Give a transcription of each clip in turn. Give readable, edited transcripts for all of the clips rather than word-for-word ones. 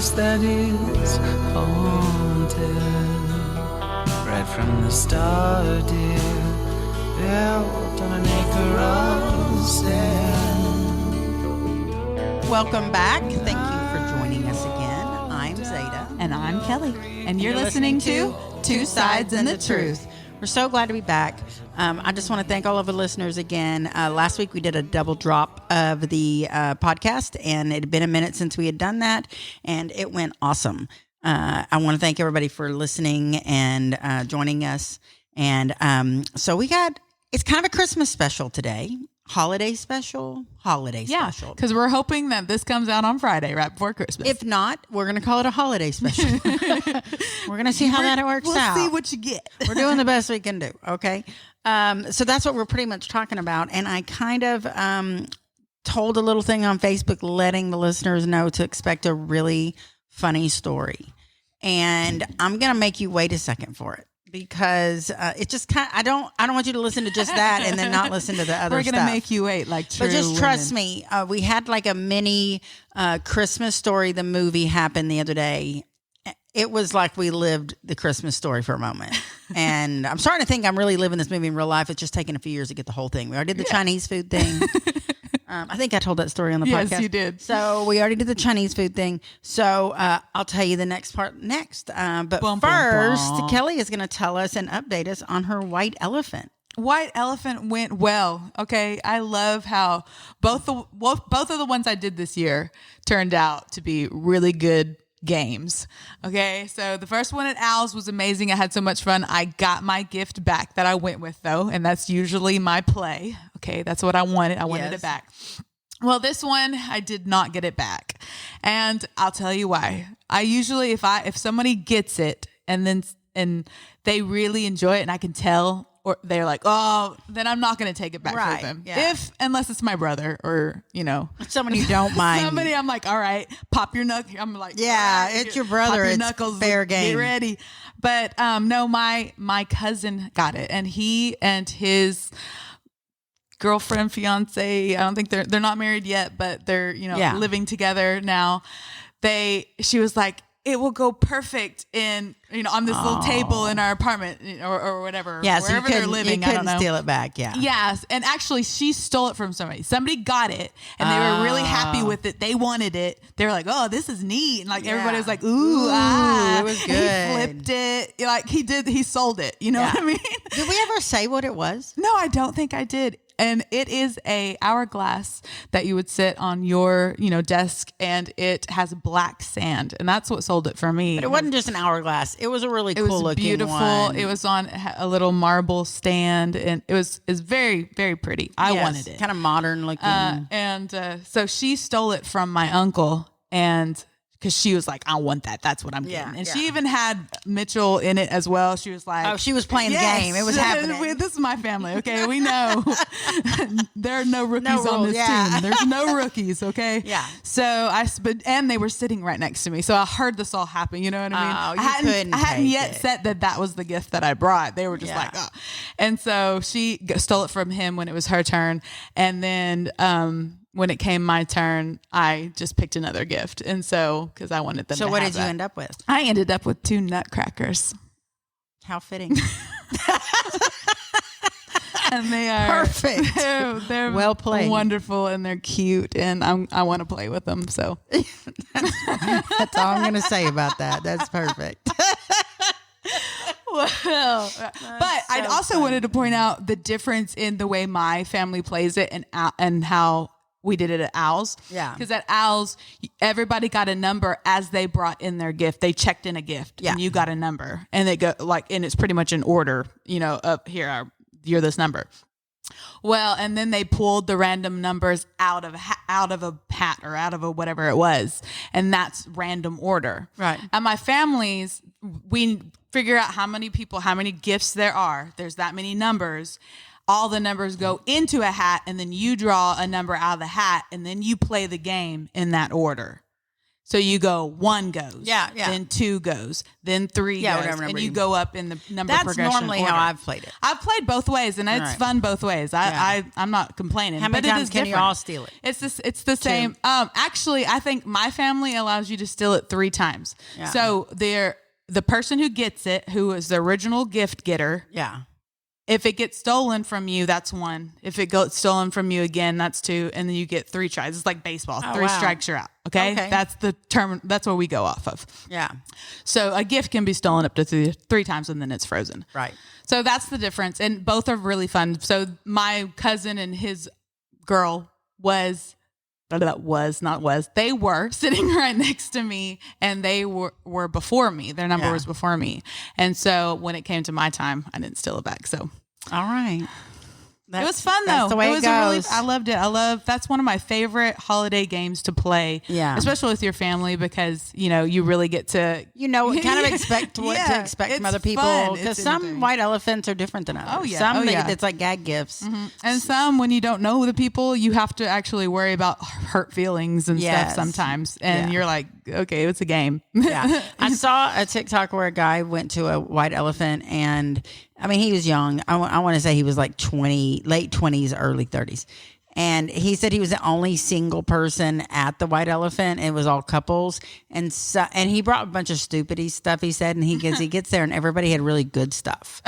place that is haunted. Right from the start, dear, built on an acre of sand. Welcome back. Thank you for joining us again. I'm Zada. And I'm Kelly. And you're listening to Two Sides and the Truth. We're so glad to be back. I just want to thank all of the listeners again. Last week we did a double drop of the podcast, and it had been a minute since we had done that, and it went awesome. I want to thank everybody for listening and joining us. And so it's kind of a Christmas special today. Holiday special. Yeah, because we're hoping that this comes out on Friday, right before Christmas. If not, we're going to call it a holiday special. We're going to see how that works out. We'll see what you get. We're doing the best we can do, okay? So that's what we're pretty much talking about. And I kind of told a little thing on Facebook letting the listeners know to expect a really funny story. And I'm going to make you wait a second for it. Because it just kind of, I don't want you to listen to just that and then not listen to the other stuff. We're going to make you wait like true But just trust women. me. We had like a mini Christmas Story, the movie, happen the other day. It was like we lived the Christmas Story for a moment. And I'm starting to think I'm really living this movie in real life. It's just taken a few years to get the whole thing. We already did the Chinese food thing. I think I told that story on the podcast. Yes, you did. So we already did the Chinese food thing. So I'll tell you the next part next. But Bum, first, bum, bum. Kelly is going to tell us and update us on her white elephant. White Elephant went well. Okay, I love how both of the ones I did this year turned out to be really good games. Okay, so the first one at Owl's was amazing. I had so much fun. I got my gift back that I went with, though, and that's usually my play. Okay, that's what I wanted. I wanted it back. Well, this one I did not get it back, and I'll tell you why. I usually, if somebody gets it and they really enjoy it, and I can tell, or they're like, oh, then I'm not going to take it back Right, from them. yeah. Unless it's my brother or, Someone you don't mind. somebody I'm like, all right, pop your knuckles. I'm like, Yeah, all right, it's your brother. pop your It's knuckles, fair game. Get ready. But no, my cousin got it, and he and his girlfriend, fiance, I don't think they're not married yet, but they're living together now. She was like, it will go perfect in on this little table in our apartment or whatever. Yeah, wherever so they're living. You couldn't steal it back. Yeah. Yes, and actually, she stole it from somebody. Somebody got it, and they were really happy with it. They wanted it. They were like, "Oh, this is neat!" And like everybody was like, "Ooh, it was good." And he flipped it. Like he did. He sold it. You know what I mean? Did we ever say what it was? No, I don't think I did. And it is a hourglass that you would sit on your, desk, and it has black sand, and that's what sold it for me. But it wasn't just an hourglass. It was a really cool looking beautiful. one. It was on a little marble stand, and it was very, very pretty. I wanted it. Kind of modern looking. So she stole it from my uncle, and because she was like, I want that. That's what I'm getting. And she even had Mitchell in it as well. She was like, oh, she was playing the game. It was happening. This is my family. Okay. We know there are no rookies on this team. There's no rookies. Okay. Yeah. So and they were sitting right next to me. So I heard this all happen. You know what I mean? I hadn't yet said that was the gift that I brought. They were just like, oh. And so she stole it from him when it was her turn. And then, when it came my turn, I just picked another gift. And so, because I wanted them to have what did you that. end up with? I ended up with 2 nutcrackers. How fitting. And they are perfect. They're well played. Wonderful, and they're cute, and I want to play with them. So that's all I'm going to say about that. That's perfect. Well, but I also wanted to point out the difference in the way my family plays it and how we did it at Owl's. Yeah. Because at Owl's, everybody got a number as they brought in their gift. They checked in a gift, and you got a number, and they go and it's pretty much in order. Up here, you're this number. Well, and then they pulled the random numbers out of a hat or out of a whatever it was, and that's random order. Right. And my family's, we figure out how many people, how many gifts there are. There's that many numbers. All the numbers go into a hat, and then you draw a number out of the hat, and then you play the game in that order. So you go 1 goes, Yeah. then 2 goes, then 3 Yeah, goes, whatever and number you you- go up in the number That's progression normally order. how I've played it. I've played both ways, and it's Right. fun both ways. I'm not complaining. How many but it times is can you different. all steal it? It's the same. Actually, I think my family allows you to steal it 3 times. Yeah. So the person who gets it, who is the original gift getter, Yeah. if it gets stolen from you, that's 1. If it gets stolen from you again, that's 2, and then you get 3 tries. It's like baseball. Oh, 3 wow. strikes, you're out. Okay? That's the term. That's what we go off of. Yeah. So a gift can be stolen up to 3 times, and then it's frozen. Right. So that's the difference, and both are really fun. So my cousin and his girl they were sitting right next to me, and they were before me. Their number was before me. And so when it came to my time, I didn't steal it back. So All right. it was fun though. That's the way it was it goes. I loved it. That's one of my favorite holiday games to play. Yeah. Especially with your family, because you really get to kind of expect what to expect from it's other people. fun. Because It's some entertaining. white elephants are different than others. Oh, yeah. Some Oh, yeah. it's like gag gifts. And some, when you don't know the people, you have to actually worry about hurt feelings and Yes. stuff sometimes. And Yeah. you're like, okay, it's a game. Yeah. I saw a TikTok where a guy went to a white elephant, and I mean, he was young. I want to say he was like late 20s, early 30s. And he said he was the only single person at the white elephant. It was all couples. And he brought a bunch of stupidity stuff, he said. And he gets there and everybody had really good stuff.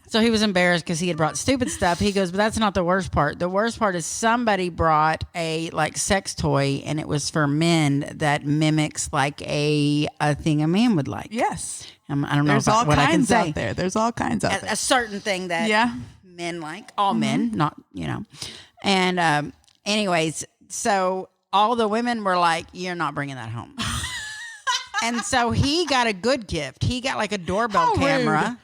So he was embarrassed because he had brought stupid stuff. He goes, but that's not the worst part. The worst part is somebody brought a sex toy, and it was for men that mimics like a thing a man would like. Yes. I don't know There's all what I can kinds say. out there. There's all kinds out there. A certain thing that Yeah. men like, all men, not, And anyways, so all the women were like, you're not bringing that home. And so he got a good gift. He got like a doorbell How camera. rude.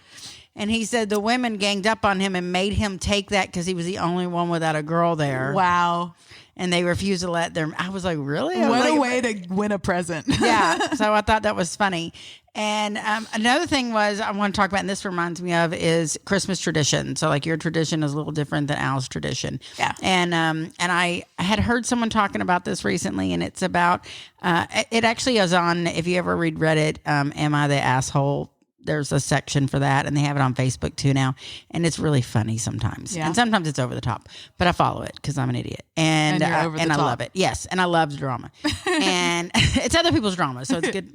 And he said the women ganged up on him and made him take that because he was the only one without a girl there. Wow. And they refused to let them. I was like, really? I was What a like, way to win a present. yeah. So I thought that was funny. And another thing I want to talk about, and this reminds me of, is Christmas tradition. So like your tradition is a little different than Al's tradition. Yeah. And I had heard someone talking about this recently, and it's about, it actually is on, if you ever read Reddit, Am I the Asshole? There's a section for that, and they have it on Facebook too now. And it's really funny sometimes. Yeah. And sometimes it's over the top, but I follow it because I'm an idiot. And you're over the I top. love it. Yes. And I love drama. And it's other people's drama. So it's good,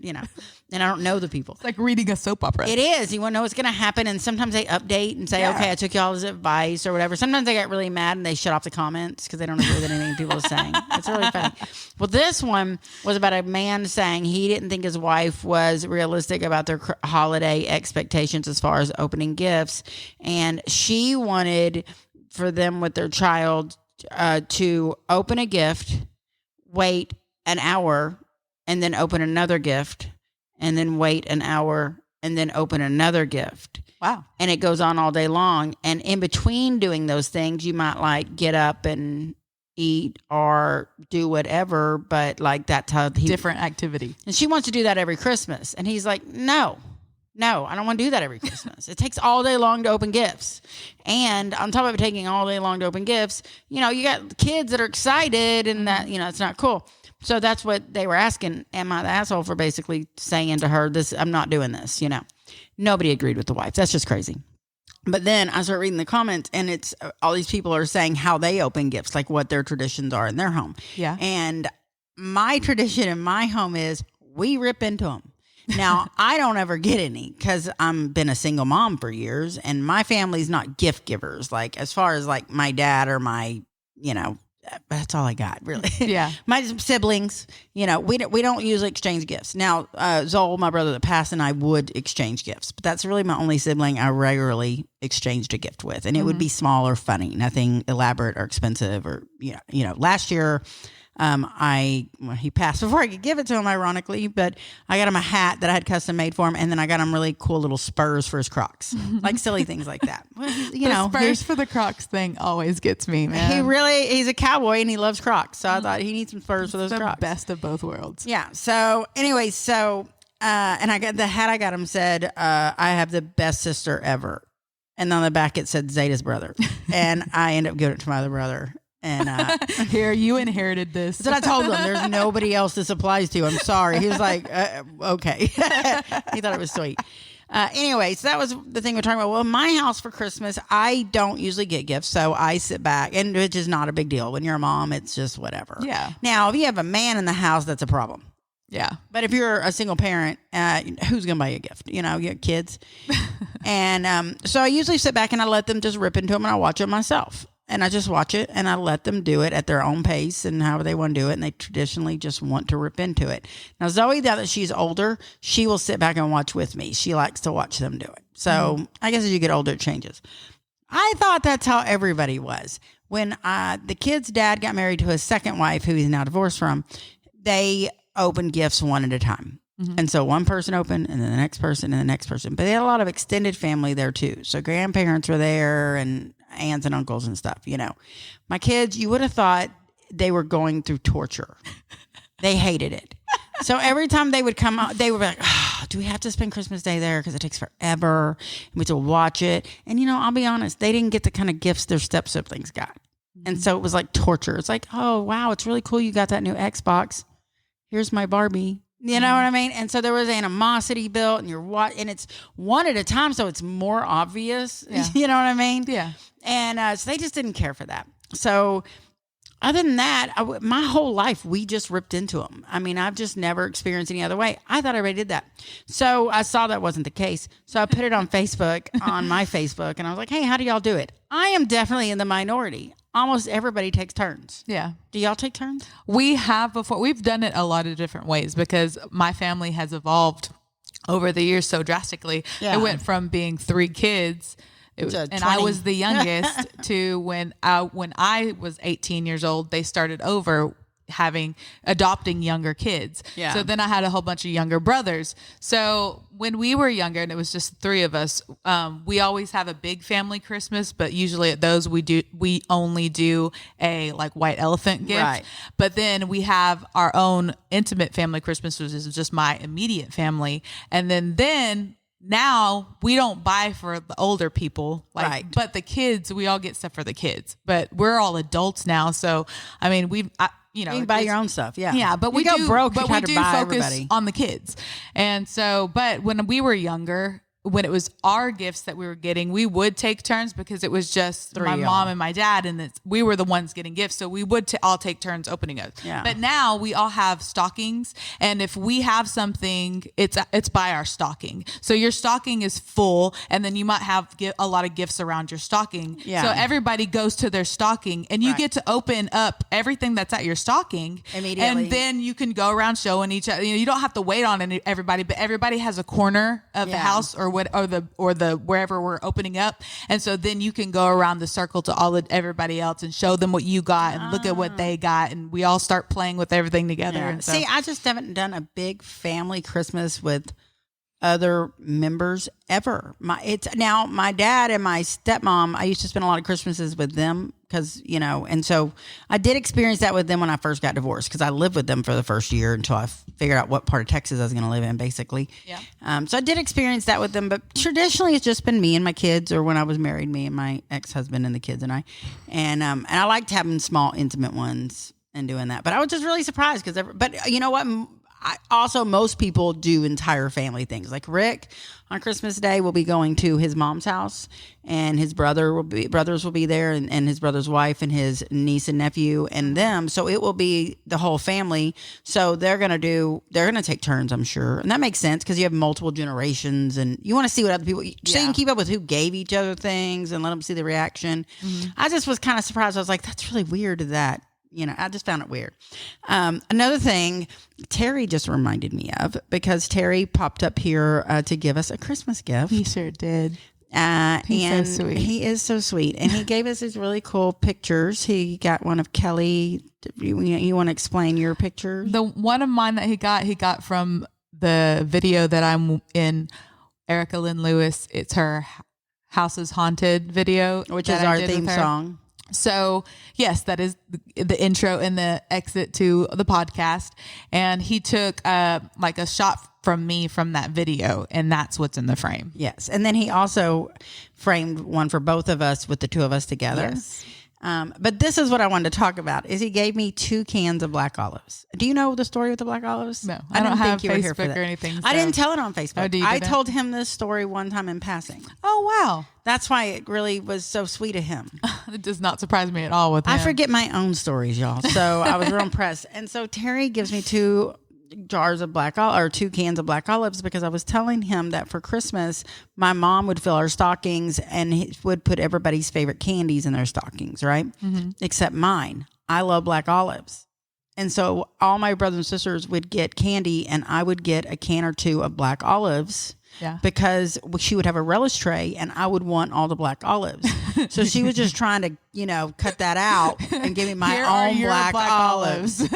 and I don't know the people. It's like reading a soap opera. It is. You want to know what's going to happen. And sometimes they update and say, Yeah. okay, I took y'all's advice or whatever. Sometimes they get really mad and they shut off the comments because they don't agree with anything people are saying. It's really funny. Well, this one was about a man saying he didn't think his wife was realistic about their holiday expectations as far as opening gifts. And she wanted for them with their child to open a gift, wait an hour, and then open another gift, and then wait an hour, and then open another gift. Wow. And it goes on all day long. And in between doing those things, you might get up and eat or do whatever, but that's how Different activity. And she wants to do that every Christmas. And he's like, no, I don't want to do that every Christmas. It takes all day long to open gifts. And on top of it taking all day long to open gifts, you got kids that are excited and that, it's not cool. So that's what they were asking. Am I the asshole for basically saying to her, I'm not doing this, Nobody agreed with the wife. That's just crazy. But then I start reading the comments, and it's all these people are saying how they open gifts, like what their traditions are in their home. Yeah. And my tradition in my home is we rip into them. Now, I don't ever get any because I've been a single mom for years, and my family's not gift givers. Like as far as my dad or my, that's all I got really. Yeah. My siblings, we don't usually exchange gifts. Now, Zol, my brother that passed, and I would exchange gifts, but that's really my only sibling I regularly exchanged a gift with, and it would be small or funny, nothing elaborate or expensive or last year. He passed before I could give it to him, ironically, but I got him a hat that I had custom made for him, and then I got him really cool little spurs for his Crocs, like silly things like that. Well, The spurs for the Crocs thing always gets me, man. He's a cowboy and he loves Crocs, so I thought he needs some spurs for those the Crocs. best of both worlds. Yeah. So anyway, and I got the hat I got him said, I have the best sister ever, and on the back it said Zada's brother, and I ended up giving it to my other brother. And Here, you inherited this. so I told him there's nobody else this applies to. I'm sorry. He was like, okay. He thought it was sweet. Anyway, so that was the thing we're talking about. Well, in my house for Christmas, I don't usually get gifts, so I sit back, and which is not a big deal. When you're a mom, it's just whatever. Yeah. Now, if you have a man in the house, that's a problem. Yeah. But if you're a single parent, who's going to buy you a gift? You know, you have kids. And so I usually sit back and I let them just rip into them, and I watch it myself. And I just watch it, and I let them do it at their own pace and however they want to do it. And they traditionally just want to rip into it. Now, Zoe, now that she's older, she will sit back and watch with me. She likes to watch them do it. So I guess as you get older, it changes. I thought that's how everybody was. When the kid's dad got married to his second wife, who he's now divorced from, they opened gifts one at a time. And so one person opened, and then the next person, and the next person. But they had a lot of extended family there too. So grandparents were there, and aunts and uncles and stuff, you know. My kids, you would have thought they were going through torture. They hated it. So every time they would come out, they would be like, oh, do we have to spend Christmas Day there? Because it takes forever. And we have to watch it. And, you know, I'll be honest, they didn't get the kind of gifts their step siblings got. And so it was like torture. It's like, oh, wow, it's really cool you got that new Xbox. Here's my Barbie. You know what I mean? And so there was animosity built, and it's one at a time, so it's more obvious. Yeah. You know what I mean? Yeah. And so they just didn't care for that. So other than that, my whole life, we just ripped into them. I mean, I've just never experienced any other way. I thought I already did that. So I saw that wasn't the case. So I put it on Facebook, on my Facebook, and I was like, hey, how do y'all do it? I am definitely in the minority. Almost everybody takes turns. Yeah. Do y'all take turns? We have before. We've done it a lot of different ways because my family has evolved over the years so drastically. Yeah. It went from being 3 kids, and 20. I was the youngest, to when I was 18 years old, they started over adopting younger kids. Yeah. So then I had a whole bunch of younger brothers. So when we were younger and it was just 3 of us, we always have a big family Christmas, but usually at those we only do a like white elephant gift. Right. But then we have our own intimate family Christmas, which is just my immediate family. And then now we don't buy for the older people, Right. But the kids, we all get stuff for the kids, but we're all adults now. So, I mean, you know, You can buy your own stuff. Yeah. yeah, but you we go do, broke. but You try we to do buy focus everybody. on the kids. And so, but when we were younger, when it was our gifts that we were getting, we would take turns because it was just 3 my y'all. mom and my dad, and we were the ones getting gifts. So we would all take turns opening it. Yeah. But now we all have stockings, and if we have something, it's by our stocking. So your stocking is full, and then you might have a lot of gifts around your stocking. Yeah. So everybody goes to their stocking, and you Right. get to open up everything that's at your stocking Immediately. and then you can go around showing each other. You know, you don't have to wait on everybody, but everybody has a corner of the Yeah. house or the wherever we're opening up, and so then you can go around the circle to everybody else and show them what you got and look at what they got, and we all start playing with everything together. Yeah. And so, See, I just haven't done a big family Christmas with other members ever. My dad and my stepmom, I used to spend a lot of Christmases with them because, you know, and so I did experience that with them when I first got divorced because I lived with them for the first year until I figured out what part of Texas I was going to live in, basically. Yeah. So I did experience that with them, but traditionally it's just been me and my kids, or when I was married, me and my ex-husband and the kids and I. And I liked having small, intimate ones and doing that. But I was just really surprised but you know what? Most people do entire family things. Like Rick on Christmas Day will be going to his mom's house, and his brothers will be there, and his brother's wife and his niece and nephew and them. So it will be the whole family. So they're going to take turns, I'm sure. And that makes sense because you have multiple generations and you want to see what other people, so you can keep up with who gave each other things and let them see the reaction. Mm-hmm. I just was kind of surprised. I was like, that's really weird that. You know, I just found it weird. Another thing Terry just reminded me of, because Terry popped up here to give us a Christmas gift. he sure did. He's so sweet. He is so sweet. And he gave us these really cool pictures. He got one of Kelly. You want to explain your picture? The one of mine that he got from the video that I'm in, Erica Lynn Lewis. It's her House is Haunted video, Which is our theme song. So yes, that is the intro and the exit to the podcast. And he took like a shot from me from that video, and that's what's in the frame. Yes. And then he also framed one for both of us with the two of us together. Yes. But this is what I wanted to talk about, is he gave me 2 cans of black olives. Do you know the story with the black olives? No, I don't have Facebook or anything. I didn't tell it on Facebook. Oh, do you I didn't? told him this story one time in passing. Oh, wow. That's why it really was so sweet of him. It does not surprise me at all with him. I forget my own stories, y'all. So I was real impressed. And so Terry gives me 2 jars of or 2 cans of black olives, because I was telling him that for Christmas, my mom would fill our stockings and would put everybody's favorite candies in their stockings, right? Mm-hmm. Except mine. I love black olives. And so all my brothers and sisters would get candy, and I would get a can or 2 of black olives. Yeah. Because she would have a relish tray and I would want all the black olives. So she was just trying to, cut that out and give me my own black olives.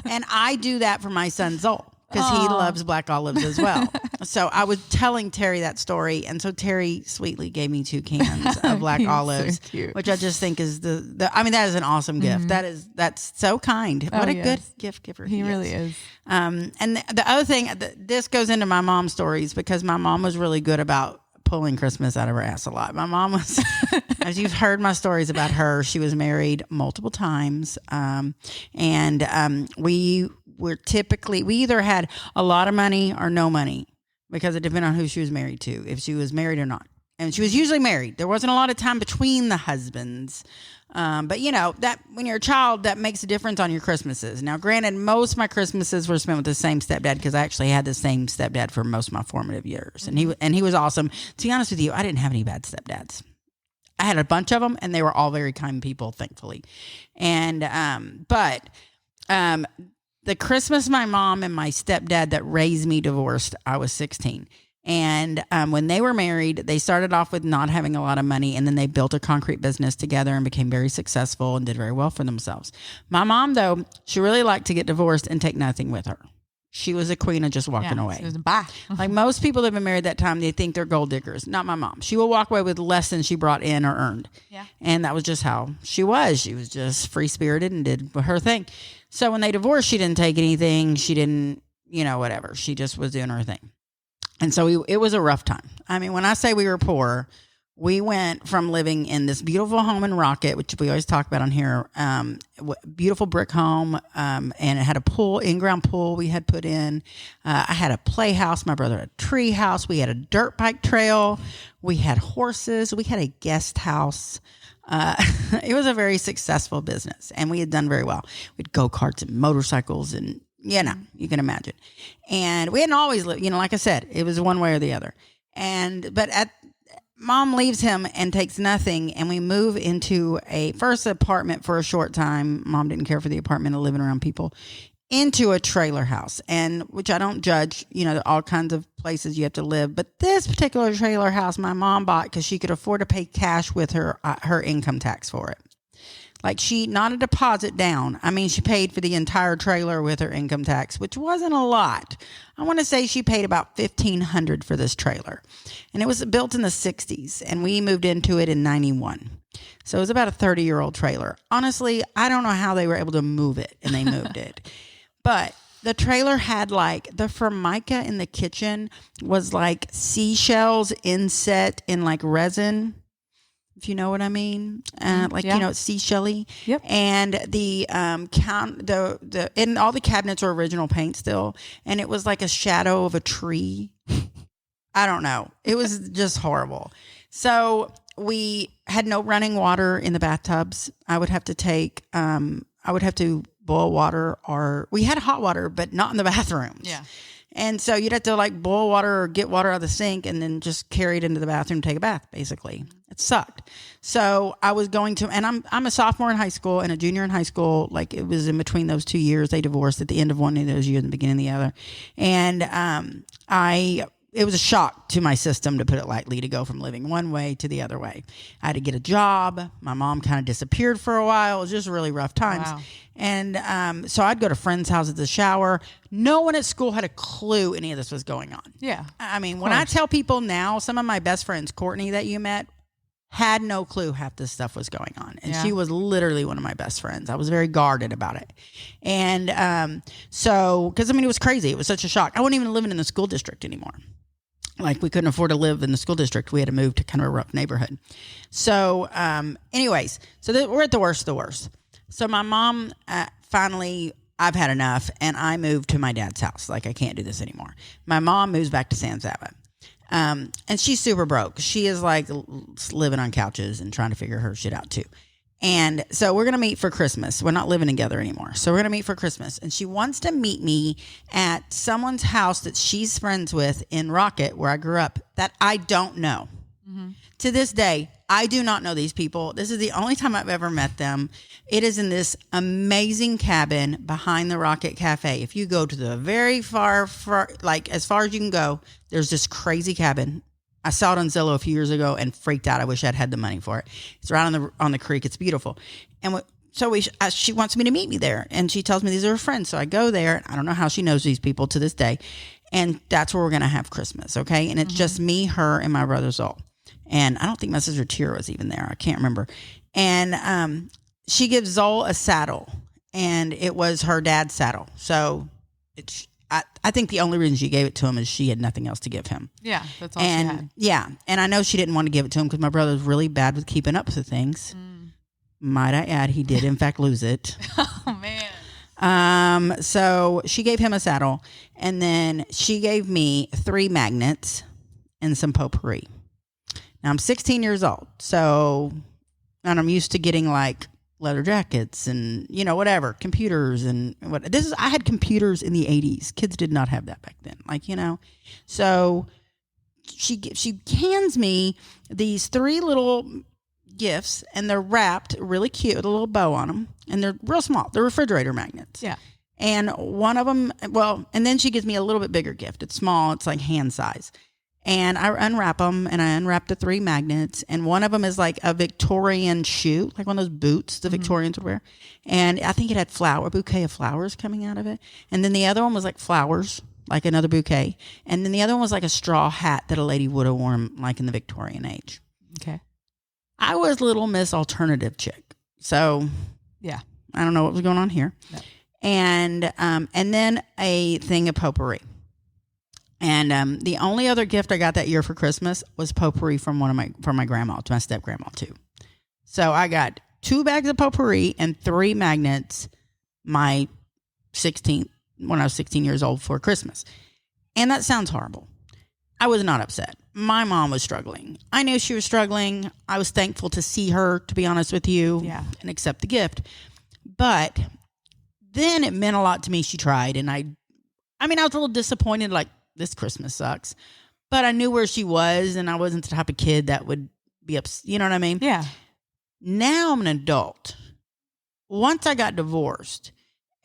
And I do that for my son Zol, because he loves black olives as well. So I was telling Terry that story. And so Terry sweetly gave me 2 cans of black olives, so cute. which I just think is that is an awesome gift. That's so kind. What a good gift giver He really is. And the other thing, this goes into my mom's stories, because my mom was really good about pulling Christmas out of her ass a lot. My mom was, as you've heard my stories about her, she was married multiple times. We either had a lot of money or no money, because it depended on who she was married to, if she was married or not. And she was usually married. There wasn't a lot of time between the husbands. But that when you're a child, that makes a difference on your Christmases. Now, granted, most of my Christmases were spent with the same stepdad, because I actually had the same stepdad for most of my formative years. And he was awesome. To be honest with you, I didn't have any bad stepdads. I had a bunch of them, and they were all very kind people, thankfully. And, the Christmas my mom and my stepdad that raised me divorced, I was 16. And when they were married, they started off with not having a lot of money, and then they built a concrete business together and became very successful and did very well for themselves. My mom, though, she really liked to get divorced and take nothing with her. She was a queen of just walking away. She was bye. Like most people that have been married that time, they think they're gold diggers. Not my mom. She will walk away with less than she brought in or earned. Yeah. And that was just how she was. She was just free-spirited and did her thing. So when they divorced, she didn't take anything. She didn't, whatever. She just was doing her thing. And so it was a rough time. I mean, when I say we were poor, we went from living in this beautiful home in Rocket, which we always talk about on here, beautiful brick home, and it had a pool, in-ground pool we had put in. I had a playhouse. My brother had a tree house. We had a dirt bike trail. We had horses. We had a guest house. It was a very successful business, and we had done very well. We had go-karts and motorcycles, and you can imagine. And we hadn't always lived, like I said, it was one way or the other. But Mom leaves him and takes nothing, and we move into a first apartment for a short time. Mom didn't care for the apartment and living around people, into a trailer house, and which I don't judge, all kinds of places you have to live. But this particular trailer house my mom bought because she could afford to pay cash with her income tax for it. Like, not a deposit down. I mean, she paid for the entire trailer with her income tax, which wasn't a lot. I want to say she paid about $1,500 for this trailer. And it was built in the 60s, and we moved into it in 91. So it was about a 30-year-old trailer. Honestly, I don't know how they were able to move it, and they moved it. But the trailer had the formica in the kitchen was like seashells inset in resin. If you know what I mean, seashell-y. Yep. And the and all the cabinets are original paint still, and it was like a shadow of a tree. I don't know. It was just horrible. So we had no running water in the bathtubs. I would have to boil water, or we had hot water, but not in the bathrooms. Yeah. And so you'd have to boil water or get water out of the sink and then just carry it into the bathroom, take a bath, basically. It sucked. So I was going to, and I'm a sophomore in high school and a junior in high school. It was in between those 2 years. They divorced at the end of one of those years and the beginning of the other. And it was a shock to my system, to put it lightly, to go from living one way to the other way. I had to get a job. My mom kind of disappeared for a while. It was just really rough times. Wow. And so I'd go to friends' houses to shower. No one at school had a clue any of this was going on. Yeah. I mean, when I tell people now, some of my best friends, Courtney, that you met, had no clue half this stuff was going on. And she was literally one of my best friends. I was very guarded about it. And because, it was crazy. It was such a shock. I wasn't even living in the school district anymore. Like we couldn't afford to live in the school district. We had to move to kind of a rough neighborhood. So, anyways, we're at the worst of the worst. So my mom finally, I've had enough, and I moved to my dad's house. Like I can't do this anymore. My mom moves back to San Zada. And she's super broke. She is like living on couches and trying to figure her shit out too. And so we're going to meet for Christmas. We're not living together anymore. So we're going to meet for Christmas. And she wants to meet me at someone's house that she's friends with in Rocket, where I grew up, that I don't know. Mm-hmm. To this day, I do not know these people. This is the only time I've ever met them. It is in this amazing cabin behind the Rocket Cafe. If you go to the very far, like as far as you can go, there's this crazy cabin. I saw it on Zillow a few years ago and freaked out. I wish I'd had the money for it. It's right on the creek. It's beautiful. And she wants me to meet me there. And she tells me these are her friends. So I go there. I don't know how she knows these people to this day. And that's where we're going to have Christmas. Okay. And it's just me, her, and my brother Zol. And I don't think my sister Tira was even there. I can't remember. And she gives Zol a saddle. And it was her dad's saddle. So I think the only reason she gave it to him is she had nothing else to give him. Yeah, that's all she had. Yeah, and I know she didn't want to give it to him because my brother was really bad with keeping up with things. Might I add, he did in fact lose it. Oh, man. So she gave him a saddle, and then she gave me 3 magnets and some potpourri. Now I'm 16 years old, and I'm used to getting like leather jackets and whatever, computers and what I had computers in the 80s. Kids did not have that back then, so she hands me these 3 little gifts, and they're wrapped really cute with a little bow on them, and they're real small. They're refrigerator magnets. Yeah. And one of them, and then she gives me a little bit bigger gift. It's small. It's like hand size. And I unwrap them, and I unwrap the 3 magnets. And one of them is like a Victorian shoe, like one of those boots the Victorians would wear. And I think it had a bouquet of flowers coming out of it. And then the other one was like flowers, like another bouquet. And then the other one was like a straw hat that a lady would have worn like in the Victorian age. Okay. I was little Miss Alternative chick. So yeah, I don't know what was going on here. No. And then a thing of potpourri. And the only other gift I got that year for Christmas was potpourri from my grandma, to my step grandma too. So I got 2 bags of potpourri and 3 magnets when I was 16 years old for Christmas. And that sounds horrible. I was not upset. My mom was struggling. I knew she was struggling. I was thankful to see her, to be honest with you, and accept the gift. But then it meant a lot to me. She tried, and I was a little disappointed, like, this Christmas sucks. But I knew where she was, and I wasn't the type of kid that would be upset. You know what I mean? Yeah. Now I'm an adult. Once I got divorced,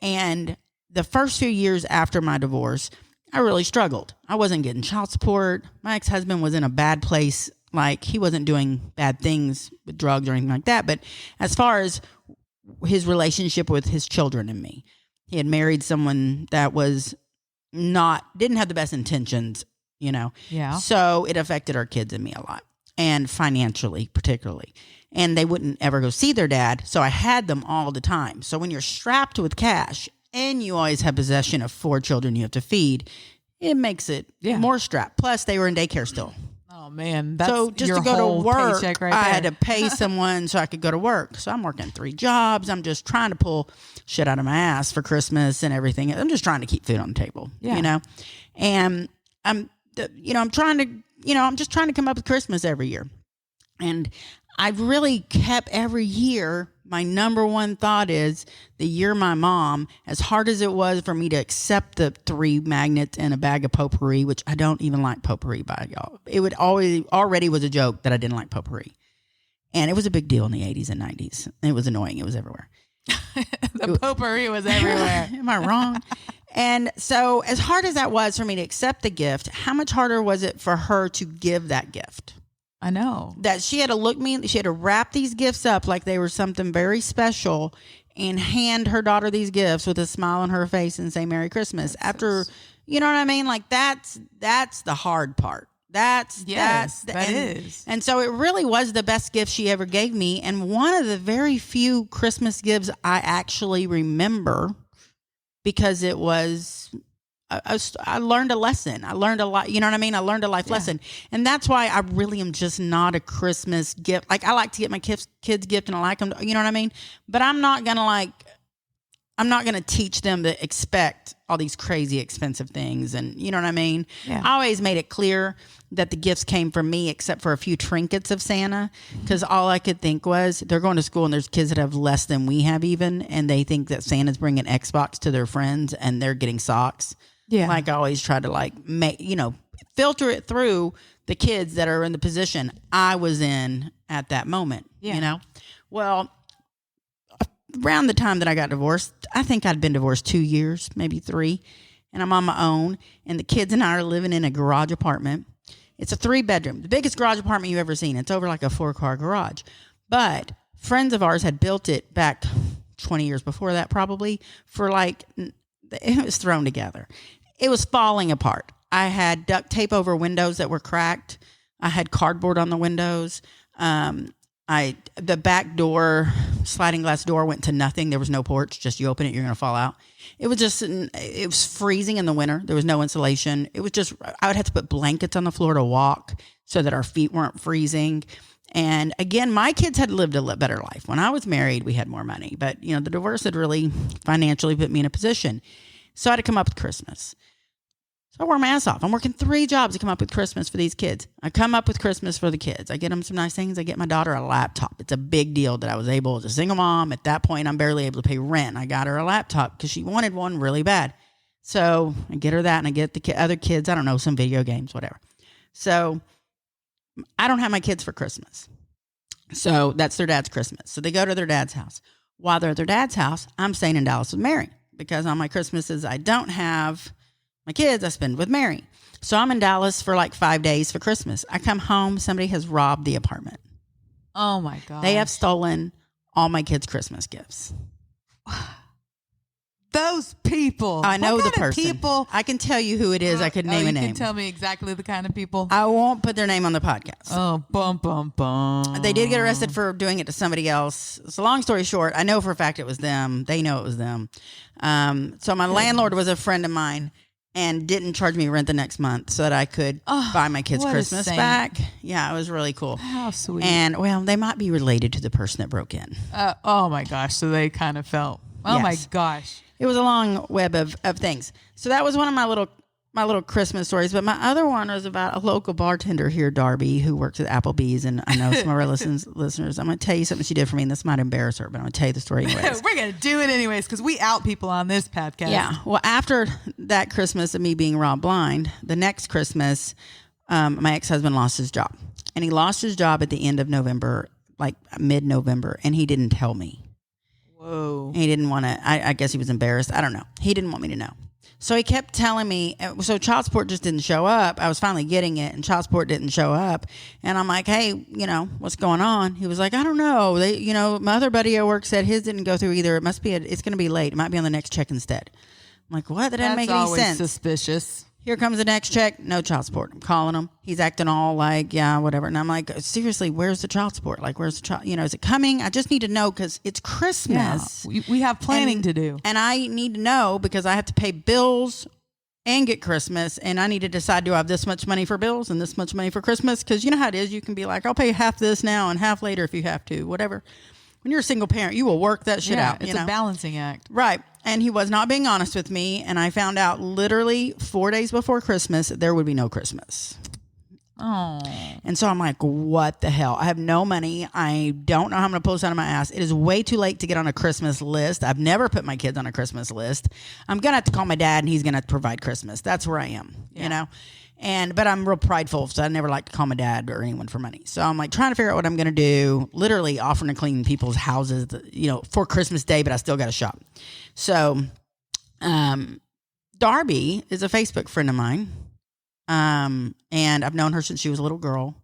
and the first few years after my divorce, I really struggled. I wasn't getting child support. My ex-husband was in a bad place. Like, he wasn't doing bad things with drugs or anything like that. But as far as his relationship with his children and me, he had married someone that didn't have the best intentions, Yeah. So it affected our kids and me a lot, and financially particularly. And they wouldn't ever go see their dad, so I had them all the time. So when you're strapped with cash and you always have possession of 4 children you have to feed, it makes it more strapped. Plus, they were in daycare still. Oh man, that's so just your to go whole to work, paycheck right I there. had to pay someone so I could go to work. So I'm working 3 jobs. I'm just trying to pull shit out of my ass for Christmas and everything. I'm just trying to keep food on the table, And I'm trying to, I'm just trying to come up with Christmas every year. And I've really kept every year, my number one thought is the year my mom, as hard as it was for me to accept the 3 magnets and a bag of potpourri, which I don't even like potpourri by y'all. It would already was a joke that I didn't like potpourri. And it was a big deal in the 80s and 90s. It was annoying. It was everywhere. The potpourri was everywhere. Am I wrong? And so as hard as that was for me to accept the gift, how much harder was it for her to give that gift? I know. That she had to wrap these gifts up like they were something very special and hand her daughter these gifts with a smile on her face and say Merry Christmas. After, you know what I mean? Like that's the hard part. That is. And so it really was the best gift she ever gave me. And one of the very few Christmas gifts I actually remember, because it was I learned a lesson. I learned a lot. You know what I mean? I learned a life lesson. And that's why I really am just not a Christmas gift. Like, I like to get my kids gift and I like them to, you know what I mean? But I'm not going to teach them to expect all these crazy expensive things. And you know what I mean? Yeah. I always made it clear that the gifts came from me, except for a few trinkets of Santa. Because all I could think was, they're going to school and there's kids that have less than we have even. And they think that Santa's bringing Xbox to their friends and they're getting socks. Yeah. Like, I always try to filter it through the kids that are in the position I was in at that moment, Well, around the time that I got divorced, I think I'd been divorced 2 years, maybe 3, and I'm on my own, and the kids and I are living in a garage apartment. It's a 3-bedroom, the biggest garage apartment you've ever seen. It's over like a 4-car garage. But friends of ours had built it back 20 years before that, probably, for it was thrown together. It was falling apart. I had duct tape over windows that were cracked. I had cardboard on the windows. The back door, sliding glass door, went to nothing. There was no porch. Just you open it, you're going to fall out. It was freezing in the winter. There was no insulation. It was just, I would have to put blankets on the floor to walk so that our feet weren't freezing. And again, my kids had lived a better life. When I was married, we had more money. But, the divorce had really financially put me in a position. So I had to come up with Christmas. So I work my ass off. I'm working 3 jobs to come up with Christmas for these kids. I come up with Christmas for the kids. I get them some nice things. I get my daughter a laptop. It's a big deal that I was able, as a single mom, at that point, I'm barely able to pay rent. I got her a laptop because she wanted one really bad. So I get her that, and I get the other kids, I don't know, some video games, whatever. So I don't have my kids for Christmas. So that's their dad's Christmas. So they go to their dad's house. While they're at their dad's house, I'm staying in Dallas with Mary, because on my Christmases I don't have my kids, I spend with Mary. So I'm in Dallas for like 5 days for Christmas. I come home, somebody has robbed the apartment. Oh my God. They have stolen all my kids' Christmas gifts. Those people. I know What the kind of person. People. I can tell you who it is. I could name a name. You can tell me exactly the kind of people. I won't put their name on the podcast. Oh, bum, bum, bum. They did get arrested for doing it to somebody else. So long story short, I know for a fact it was them. They know it was them. So my landlord was a friend of mine and didn't charge me rent the next month so that I could buy my kids what a Christmas saint. back. Yeah, it was really cool. How sweet. And, well, they might be related to the person that broke in. Oh my gosh. So they kind of felt, oh my Yes. gosh. It was a long web of things. So that was one of my little Christmas stories. But my other one was about a local bartender here, Darby, who works at Applebee's. And I know some of our listeners, I'm going to tell you something she did for me. And this might embarrass her, but I'm going to tell you the story anyways. We're going to do it anyways because we out people on this podcast. Yeah. Well, after that Christmas of me being robbed blind, the next Christmas, my ex-husband lost his job. And he lost his job at the end of November, like mid-November. And he didn't tell me. Whoa. He didn't want to, I guess he was embarrassed. I don't know. He didn't want me to know. So he kept telling me, so child support just didn't show up. I was finally getting it, and child support didn't show up. And I'm like, hey, what's going on? He was like, I don't know. My other buddy at work said his didn't go through either. It must be, it's going to be late. It might be on the next check instead. I'm like, what? That doesn't make any always sense. Suspicious. Here comes the next check. No child support. I'm calling him. He's acting all like, yeah, whatever. And I'm like, seriously, where's the child support? Like, where's the child? Is it coming? I just need to know because it's Christmas. Yeah. We have planning to do. And I need to know because I have to pay bills and get Christmas. And I need to decide, do I have this much money for bills and this much money for Christmas? Because you know how it is. You can be like, I'll pay half this now and half later if you have to, whatever. When you're a single parent, you will work that shit out. It's a balancing act. Right. And he was not being honest with me. And I found out literally 4 days before Christmas, there would be no Christmas. Oh. And so I'm like, what the hell? I have no money. I don't know how I'm going to pull this out of my ass. It is way too late to get on a Christmas list. I've never put my kids on a Christmas list. I'm going to have to call my dad and he's going to provide Christmas. That's where I am, But I'm real prideful, so I never like to call my dad or anyone for money. So I'm like trying to figure out what I'm going to do, literally offering to clean people's houses, for Christmas Day, but I still got to shop. So Darby is a Facebook friend of mine. And I've known her since she was a little girl.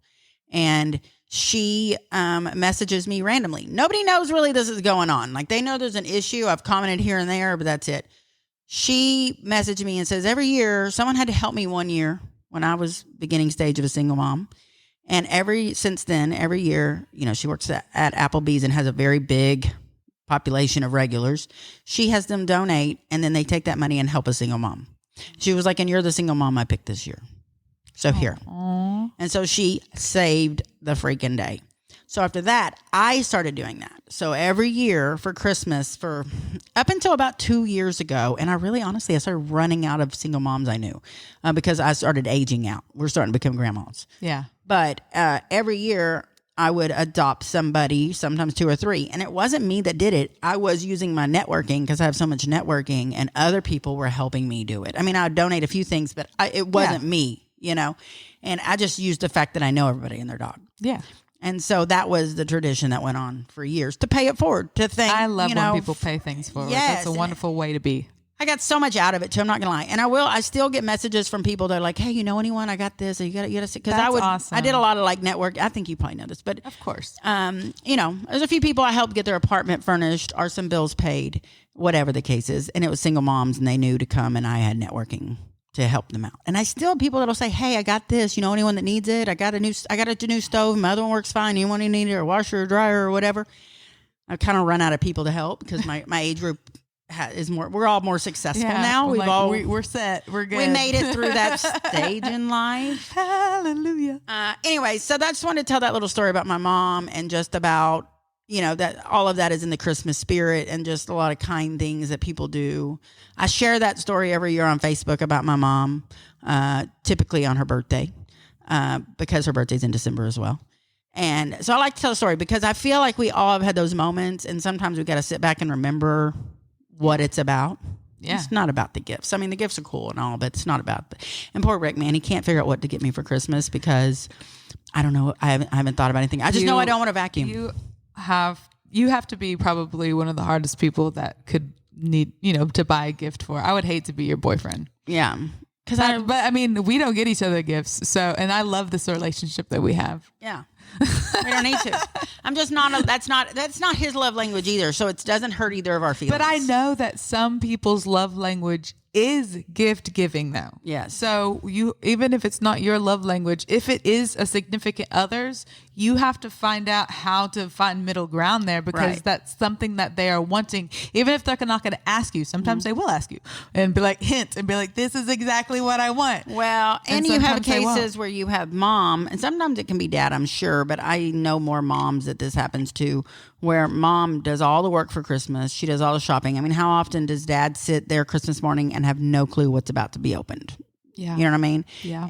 And she messages me randomly. Nobody knows really this is going on. Like, they know there's an issue. I've commented here and there, but that's it. She messaged me and says, every year, someone had to help me one year when I was beginning stage of a single mom. And since then, every year, she works at Applebee's and has a very big population of regulars. She has them donate, and then they take that money and help a single mom. She was like, and you're the single mom I picked this year. So here. And so she saved the freaking day. So after that, I started doing that. So every year for Christmas, for up until about 2 years ago, and I started running out of single moms I knew because I started aging out. We're starting to become grandmas. Yeah. But every year I would adopt somebody, sometimes 2 or 3. And it wasn't me that did it. I was using my networking because I have so much networking, and other people were helping me do it. I mean, I would donate a few things, but it wasn't me, you know. And I just used the fact that I know everybody and their dog. Yeah. And so that was the tradition that went on for years, to pay it forward, to think. I love when people pay things forward. Yes, That's a wonderful way to be. I got so much out of it too. I'm not gonna lie, and I still get messages from people that are like, "Hey, you know anyone? I got this. You got to because awesome. I did a lot of like network. I think you probably know this, but Of course. you know, there's a few people I helped get their apartment furnished or some bills paid, whatever the case is, and it was single moms, and they knew to come, and I had networking to help them out. And I still have people that'll say, "Hey, I got this. You know anyone that needs it? I got a new stove. My other one works fine. Anyone who needs it, or washer or dryer or whatever." I've kind of run out of people to help because my age group is more. We're all more successful now. We're set. We're good. We made it through that stage in life. Hallelujah. Anyway, so I just wanted to tell that little story about my mom, and just about, you know, that all of that is in the Christmas spirit, and just a lot of kind things that people do. I share that story every year on Facebook about my mom, typically on her birthday, because her birthday's in December as well. And so I like to tell a story because I feel like we all have had those moments, and sometimes we got to sit back and remember what it's about. Yeah. It's not about the gifts. I mean, the gifts are cool and all, but it's not about and poor Rick, man, he can't figure out what to get me for Christmas because I don't know. I haven't thought about anything. I just know I don't want to vacuum. You have to be probably one of the hardest people that could need, you know, to buy a gift for. I would hate to be your boyfriend. Yeah. But I mean, we don't get each other gifts. So, and I love this relationship that we have. Yeah. We don't need to. I'm just not, that's not his love language either. So it doesn't hurt either of our feelings. But I know that some people's love language is gift giving though. Yes. So you, even if it's not your love language, if it is a significant other's, you have to find out how to find middle ground there, because that's something that they are wanting. Even if they're not going to ask you, sometimes they will ask you and be like, hint, and be like, this is exactly what I want. Well, and you have cases where you have mom, and sometimes it can be dad, I'm sure, but I know more moms that this happens to, where mom does all the work for Christmas. She does all the shopping. I mean, how often does dad sit there Christmas morning and have no clue what's about to be opened? Yeah. You know what I mean? Yeah.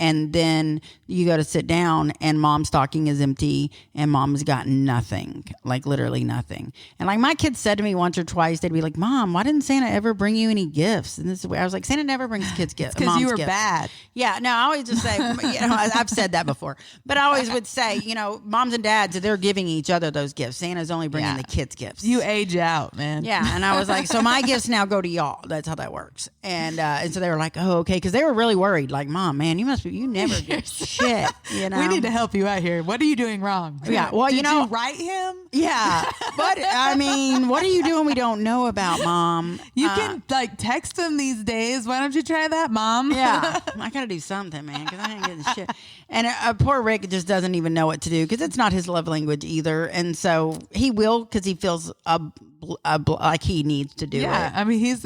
And then you go to sit down and mom's stocking is empty and mom's got nothing, like literally nothing. And like my kids said to me once or twice, they'd be like, "Mom, why didn't Santa ever bring you any gifts?" And this is where I was like, Santa never brings kids gifts. Because you were bad. Yeah. No, I always just say, you know, I've said that before, but I always would say, you know, moms and dads, they're giving each other those gifts. Santa's only bringing the kids gifts. You age out, man. Yeah. And I was like, so my gifts now go to y'all. That's how that works. And so they were like, "Oh, okay." Because they were really worried. Like, "Mom, man, you never get shit. You know, we need to help you out here. What are you doing wrong?" Yeah. Well, Did you write him? Yeah. But I mean, what are you doing we don't know about, Mom? You can like text him these days. Why don't you try that, Mom? Yeah. I got to do something, man, because I ain't getting shit. And poor Rick just doesn't even know what to do because it's not his love language either. And so he will, because he feels like he needs to do it. Yeah, I mean,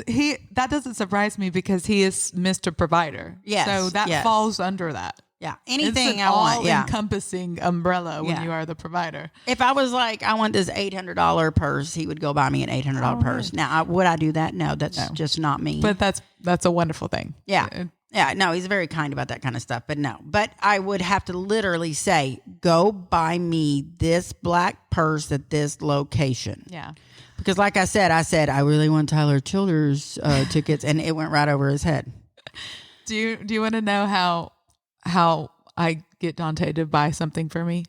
that doesn't surprise me because he is Mr. Provider. Yes, so that falls under that. Yeah, anything it's an I want. Yeah, all-encompassing umbrella when you are the provider. If I was like, I want this $800 purse, he would go buy me an $800 purse. Now, would I do that? No, that's just not me. But that's a wonderful thing. Yeah. Yeah, no, he's very kind about that kind of stuff, but no. But I would have to literally say, go buy me this black purse at this location. Yeah. Because like I said, I really want Tyler Childers tickets, and it went right over his head. Do you want to know how I get Dante to buy something for me?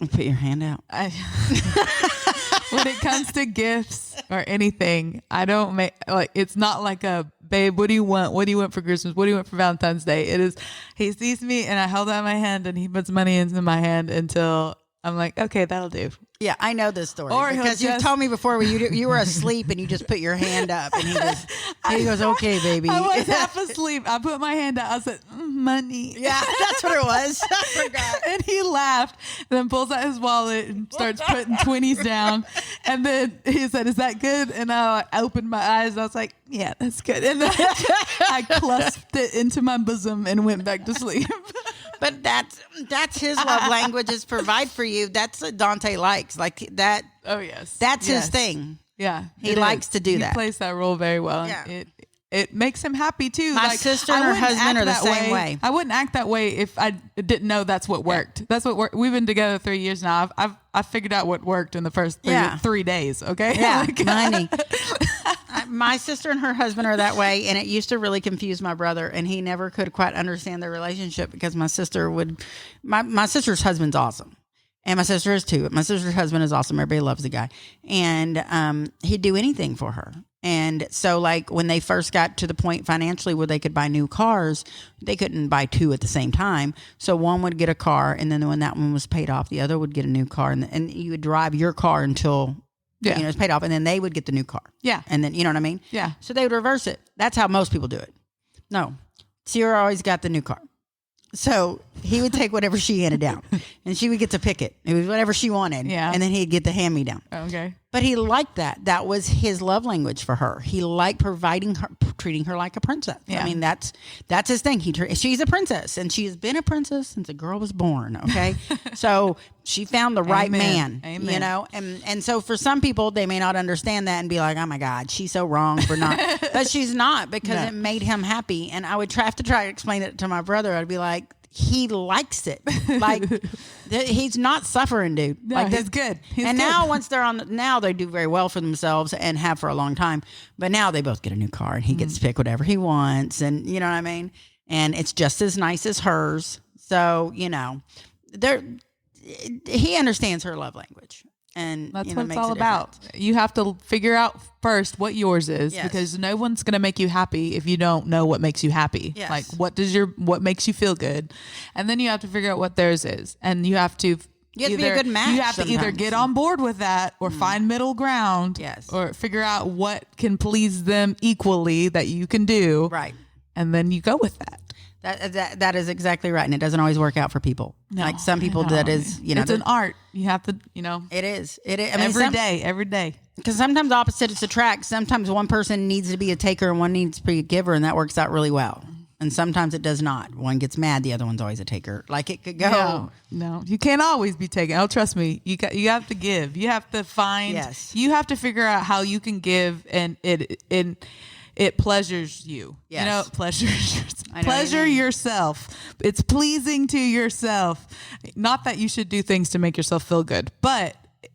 Put your hand out. When it comes to gifts or anything, I don't make it's not like a, "Babe, what do you want? What do you want for Christmas? What do you want for Valentine's Day?" It is, he sees me and I hold out my hand and he puts money into my hand until I'm like, okay, that'll do. Yeah, I know this story. Or because you told me before you were asleep and you just put your hand up and he goes, "Okay, baby." I was half asleep. I put my hand out. I said, money. Yeah, that's what it was. I forgot. And he laughed, and then pulls out his wallet and starts putting 20s down. And then he said, is that good? And I opened my eyes. And I was like, yeah, that's good. And then I clasped it into my bosom and went back to sleep. But that's his love language, is provide for you. That's what Dante likes. Like that. Oh, yes. That's his thing. Yeah. He likes to do that. He plays that role very well. Yeah. It makes him happy too. My sister and her husband are the same way. I wouldn't act that way if I didn't know that's what worked. That's what worked. We've been together 3 years now. I've figured out what worked in the first 3 days. Okay. Yeah, money. My sister and her husband are that way, and it used to really confuse my brother, and he never could quite understand their relationship because my sister's husband's awesome. And my sister is too. My sister's husband is awesome. Everybody loves the guy. And he'd do anything for her. And so, like, when they first got to the point financially where they could buy new cars, they couldn't buy two at the same time. So one would get a car, and then when that one was paid off, the other would get a new car. And you would drive your car until it's paid off, and then they would get the new car. Yeah. And then, you know what I mean? Yeah. So they would reverse it. That's how most people do it. No. Sierra always got the new car. So he would take whatever she handed down, and she would get to pick it. It was whatever she wanted. Yeah. And then he'd get the hand-me-down. Okay. But he liked that. That was his love language for her. He liked providing her, treating her like a princess. Yeah. I mean, that's his thing. She's a princess, and she has been a princess since a girl was born. Okay. So she found the right man, Amen. you know? And so for some people, they may not understand that and be like, oh my God, she's so wrong for not, but she's not, because it made him happy. And I would have to try to explain it to my brother. I'd be like, he likes it. Like he's not suffering, dude. No, like he's good. Now once they're on, now they do very well for themselves and have for a long time. But now they both get a new car, and he gets to pick whatever he wants, and you know what I mean. And it's just as nice as hers. So you know, he understands her love language. And that's what it's all about. You have to figure out first what yours is, because no one's going to make you happy if you don't know what makes you happy. Yes. Like what makes you feel good, and then you have to figure out what theirs is, and you have to. You have to be a good match. You have to either get on board with that or find middle ground. Yes. Or figure out what can please them equally that you can do. Right. And then you go with that. That is exactly right, and it doesn't always work out for people. No, like some people, that is, you know, it's an art. You have to, you know. It is. It is. I mean, every day. Because sometimes opposites attract. Sometimes one person needs to be a taker and one needs to be a giver, and that works out really well. And sometimes it does not. One gets mad, the other one's always a taker. Like it could go. No, you can't always be taking. Oh, trust me, you have to give. You have to find. Yes. You have to figure out how you can give, and it pleasures you. Yes. You know, pleasure you mean. yourself. It's pleasing to yourself. Not that you should do things to make yourself feel good, but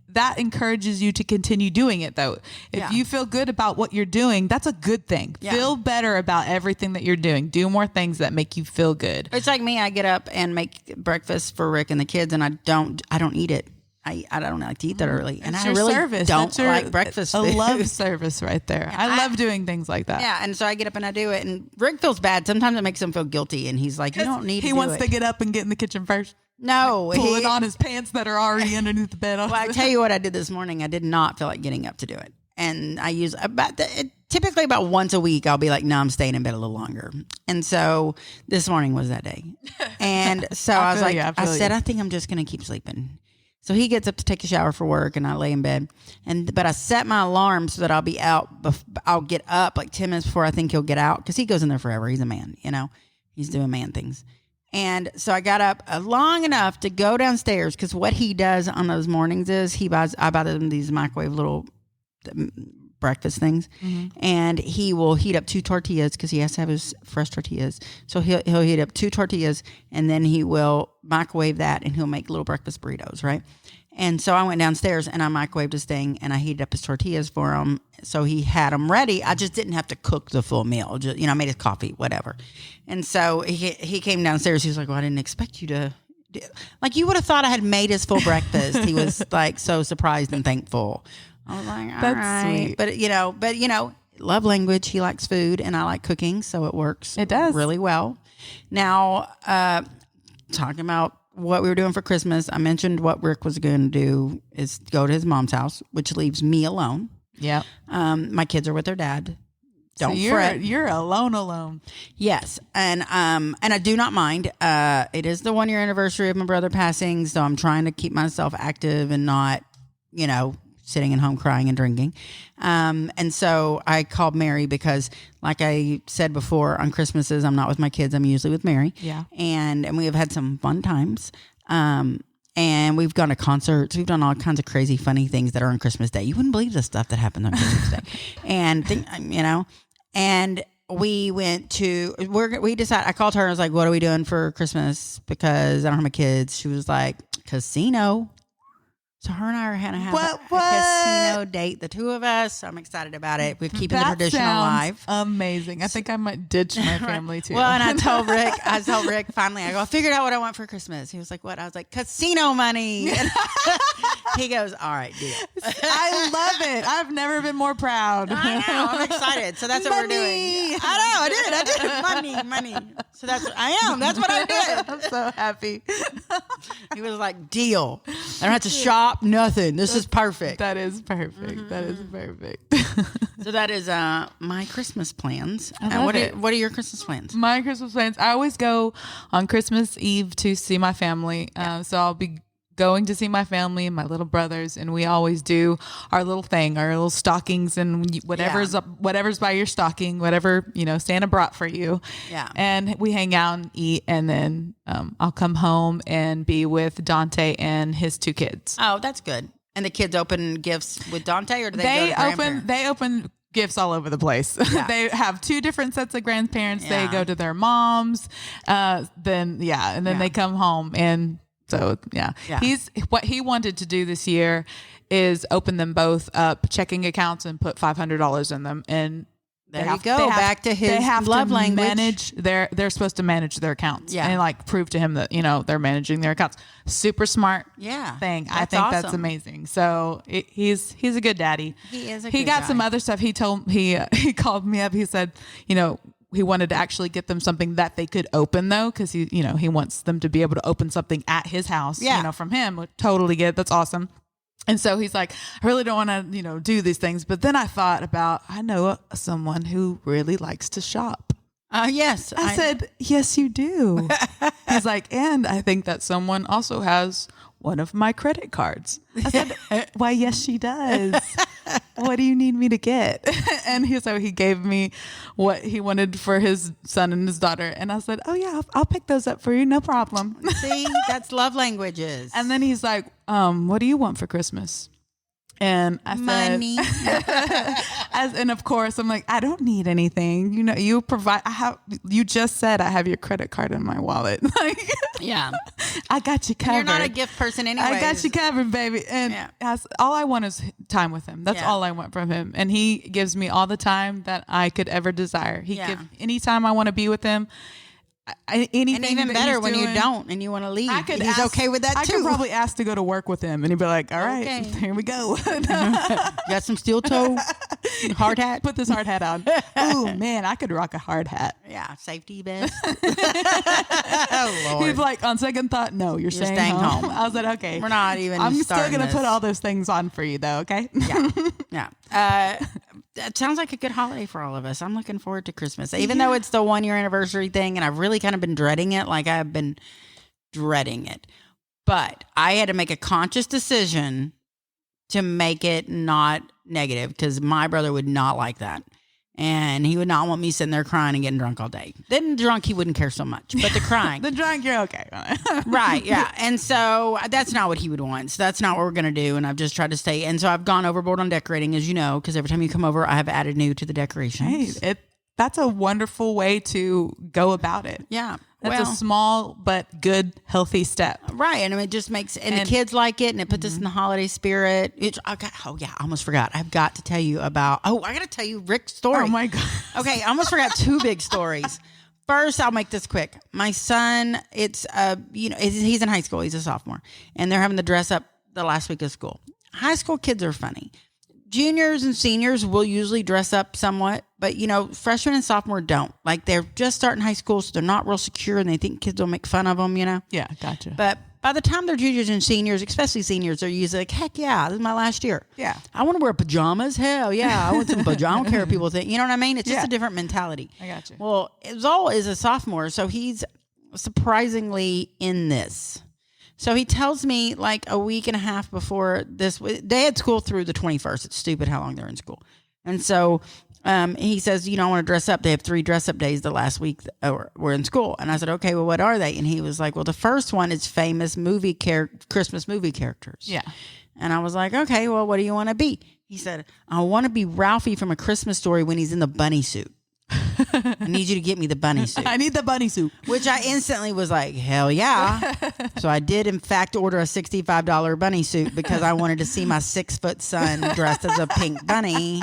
that encourages you to continue doing it, though. If you feel good about what you're doing, that's a good thing. Yeah. Feel better about everything that you're doing. Do more things that make you feel good. It's like me. I get up and make breakfast for Rick and the kids, and I don't eat it. I don't like to eat that early, and I really don't like breakfast food. A love service right there. I love doing things like that. Yeah, and so I get up and I do it, and Rick feels bad. Sometimes it makes him feel guilty, and he's like, "You don't need to do it." He wants to get up and get in the kitchen first. No, Pull it on his pants that are already underneath the bed. Well, I tell you what I did this morning. I did not feel like getting up to do it, and I use typically about once a week. I'll be like, "No, I'm staying in bed a little longer," and so this morning was that day, and so I was like, I said, "I think I'm just going to keep sleeping." So he gets up to take a shower for work, and I lay in bed. But I set my alarm so that I'll be out. I'll get up like 10 minutes before I think he'll get out, because he goes in there forever. He's a man, you know. He's doing man things. And so I got up long enough to go downstairs, because what he does on those mornings is I buy them these microwave little breakfast things, and he will heat up 2 tortillas, because he has to have his fresh tortillas. So he'll heat up 2 tortillas, and then he will microwave that, and he'll make little breakfast burritos, right? And so I went downstairs and I microwaved his thing, and I heated up his tortillas for him. So he had them ready. I just didn't have to cook the full meal. Just, I made his coffee, whatever. And so he came downstairs. He was like, "Well, I didn't expect you to." Like, you would have thought I had made his full breakfast. He was like so surprised and thankful. I was like, all right. Sweet. But you know, love language. He likes food, and I like cooking, so it works. It does really well. Now, talking about what we were doing for Christmas, I mentioned what Rick was going to do is go to his mom's house, which leaves me alone. Yeah. My kids are with their dad. Don't so fret. You're alone. Yes, and I do not mind. It is the 1 year anniversary of my brother passing, so I'm trying to keep myself active and not, sitting at home crying and drinking. And so I called Mary because, like I said before, on Christmases I'm not with my kids. I'm usually with Mary. Yeah, and we have had some fun times. And we've gone to concerts. We've done all kinds of crazy, funny things that are on Christmas Day. You wouldn't believe the stuff that happened on Christmas Day. And we went to, we decided, I called her and I was like, what are we doing for Christmas? Because I don't have my kids. She was like, casino. So her and I are going to have a casino date, the two of us. So I'm excited about it. We're keeping the tradition alive. Amazing. I think I might ditch my family too. Well, and I told Rick finally, I figured out what I want for Christmas. He was like, what? I was like, casino money. And he goes, all right, deal. I love it. I've never been more proud. I know. I'm excited. So that's what we're doing. I know. I did. Money. So that's what I am. That's what I did. I'm so happy. He was like, deal. I don't have to shop. Nothing. This is perfect. That is perfect. Mm-hmm. That is perfect. So that is my Christmas plans. What are your Christmas plans? My Christmas plans. I always go on Christmas Eve to see my family. So I'll be going to see my family and my little brothers, and we always do our little thing, our little stockings and whatever's by your stocking, whatever Santa brought for you. Yeah. And we hang out and eat, and then I'll come home and be with Dante and his two kids. Oh, that's good. And the kids open gifts with Dante, or do they go to grandparents? They open gifts all over the place. Yeah. They have two different sets of grandparents. Yeah. They go to their moms, and then they come home. And so, what he wanted to do this year is open them both up checking accounts and put $500 in them. And there you go. Back to his love language. They're supposed to manage their accounts and prove to him that, they're managing their accounts. Super smart thing. I think that's amazing. So he's a good daddy. He is He got some other stuff. He called me up. He said, he wanted to actually get them something that they could open though, because he wants them to be able to open something at his house. From him. Totally get it. That's awesome. And so he's like, I really don't want to do these things. But then I thought about, I know someone who really likes to shop. Yes. I said, yes, you do. He's like, and I think that someone also has one of my credit cards. I said, why, yes, she does. What do you need me to get? And he gave me what he wanted for his son and his daughter. And I said, oh yeah, I'll pick those up for you. No problem. See, that's love languages. And then he's like, what do you want for Christmas? And I said, money. and of course I'm like, I don't need anything. You provide. You just said I have your credit card in my wallet. Yeah, I got you covered. You're not a gift person anyway. I got you covered, baby. And all I want is time with him. That's all I want from him. And he gives me all the time that I could ever desire. He gives any time I want to be with him. Anything, and even better when you don't and you want to leave. He's okay with that too. I could probably ask to go to work with him, and he'd be like, "All right, here we go." Got some steel toe, hard hat. Put this hard hat on. Oh man, I could rock a hard hat. Yeah, safety vest. Oh Lord. He's like, on second thought, no, you're staying home. I was like, okay, we're not even. I'm still gonna put all those things on for you, though. Okay. Yeah. That sounds like a good holiday for all of us. I'm looking forward to Christmas, even though it's the 1 year anniversary thing, and I've really kind of been dreading it. Like I've been dreading it, but I had to make a conscious decision to make it not negative, because my brother would not like that. And he would not want me sitting there crying and getting drunk all day. Then drunk, he wouldn't care so much, but the crying. The drunk, you're okay. Right, yeah. And so that's not what he would want. So that's not what we're going to do. And I've just tried to stay. And so I've gone overboard on decorating, as you know, because every time you come over, I have added new to the decorations. Hey, that's a wonderful way to go about it. Yeah. That's a small but good, healthy step. Right. And it just makes, and the kids like it, and it puts us in the holiday spirit. I almost forgot. I've got to tell you about, I got to tell you Rick's story. Oh my God. Okay. I almost forgot two big stories. First, I'll make this quick. My son, he's in high school. He's a sophomore, and they're having to dress up the last week of school. High school kids are funny. Juniors and seniors will usually dress up somewhat, but freshmen and sophomore don't. Like they're just starting high school, so they're not real secure, and they think kids will make fun of them. Yeah, gotcha. But by the time they're juniors and seniors, especially seniors, they're usually like, heck yeah, this is my last year. Yeah. I want to wear pajamas. Hell yeah, I want some pajamas. I don't care what people think. You know what I mean? It's just a different mentality. I got you. Well, Zoll is a sophomore, so he's surprisingly in this. So he tells me like a week and a half before this, they had school through the 21st. It's stupid how long they're in school. And so he says, I want to dress up. They have 3 dress up days the last week we're in school. And I said, okay, well, what are they? And he was like, well, the first one is famous Christmas movie characters. Yeah. And I was like, okay, well, what do you want to be? He said, I want to be Ralphie from A Christmas Story when he's in the bunny suit. I need you to get me the bunny suit. I need the bunny suit. Which I instantly was like, hell yeah. So I did, in fact, order a $65 bunny suit because I wanted to see my 6-foot son dressed as a pink bunny.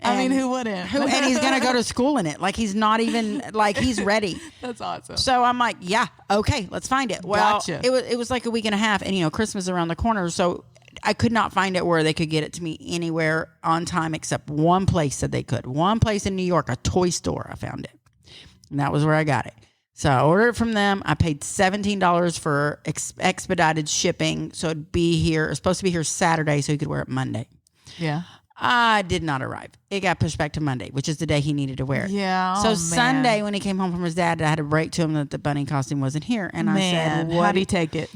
I mean, who wouldn't? And he's going to go to school in it. Like, he's not even, like, he's ready. That's awesome. So I'm like, yeah, okay, let's find it. Well, Gotcha. it was like a week and a half, and, Christmas is around the corner, so I could not find it where they could get it to me anywhere on time except one place said they could. One place in New York, a toy store, I found it. And that was where I got it. So I ordered it from them. I paid $17 for expedited shipping. So it'd be here. It was supposed to be here Saturday so he could wear it Monday. Yeah. I did not arrive. It got pushed back to Monday, which is the day he needed to wear it. Yeah. So Sunday, when he came home from his dad, I had to break to him that the bunny costume wasn't here. And I said, how do you take it?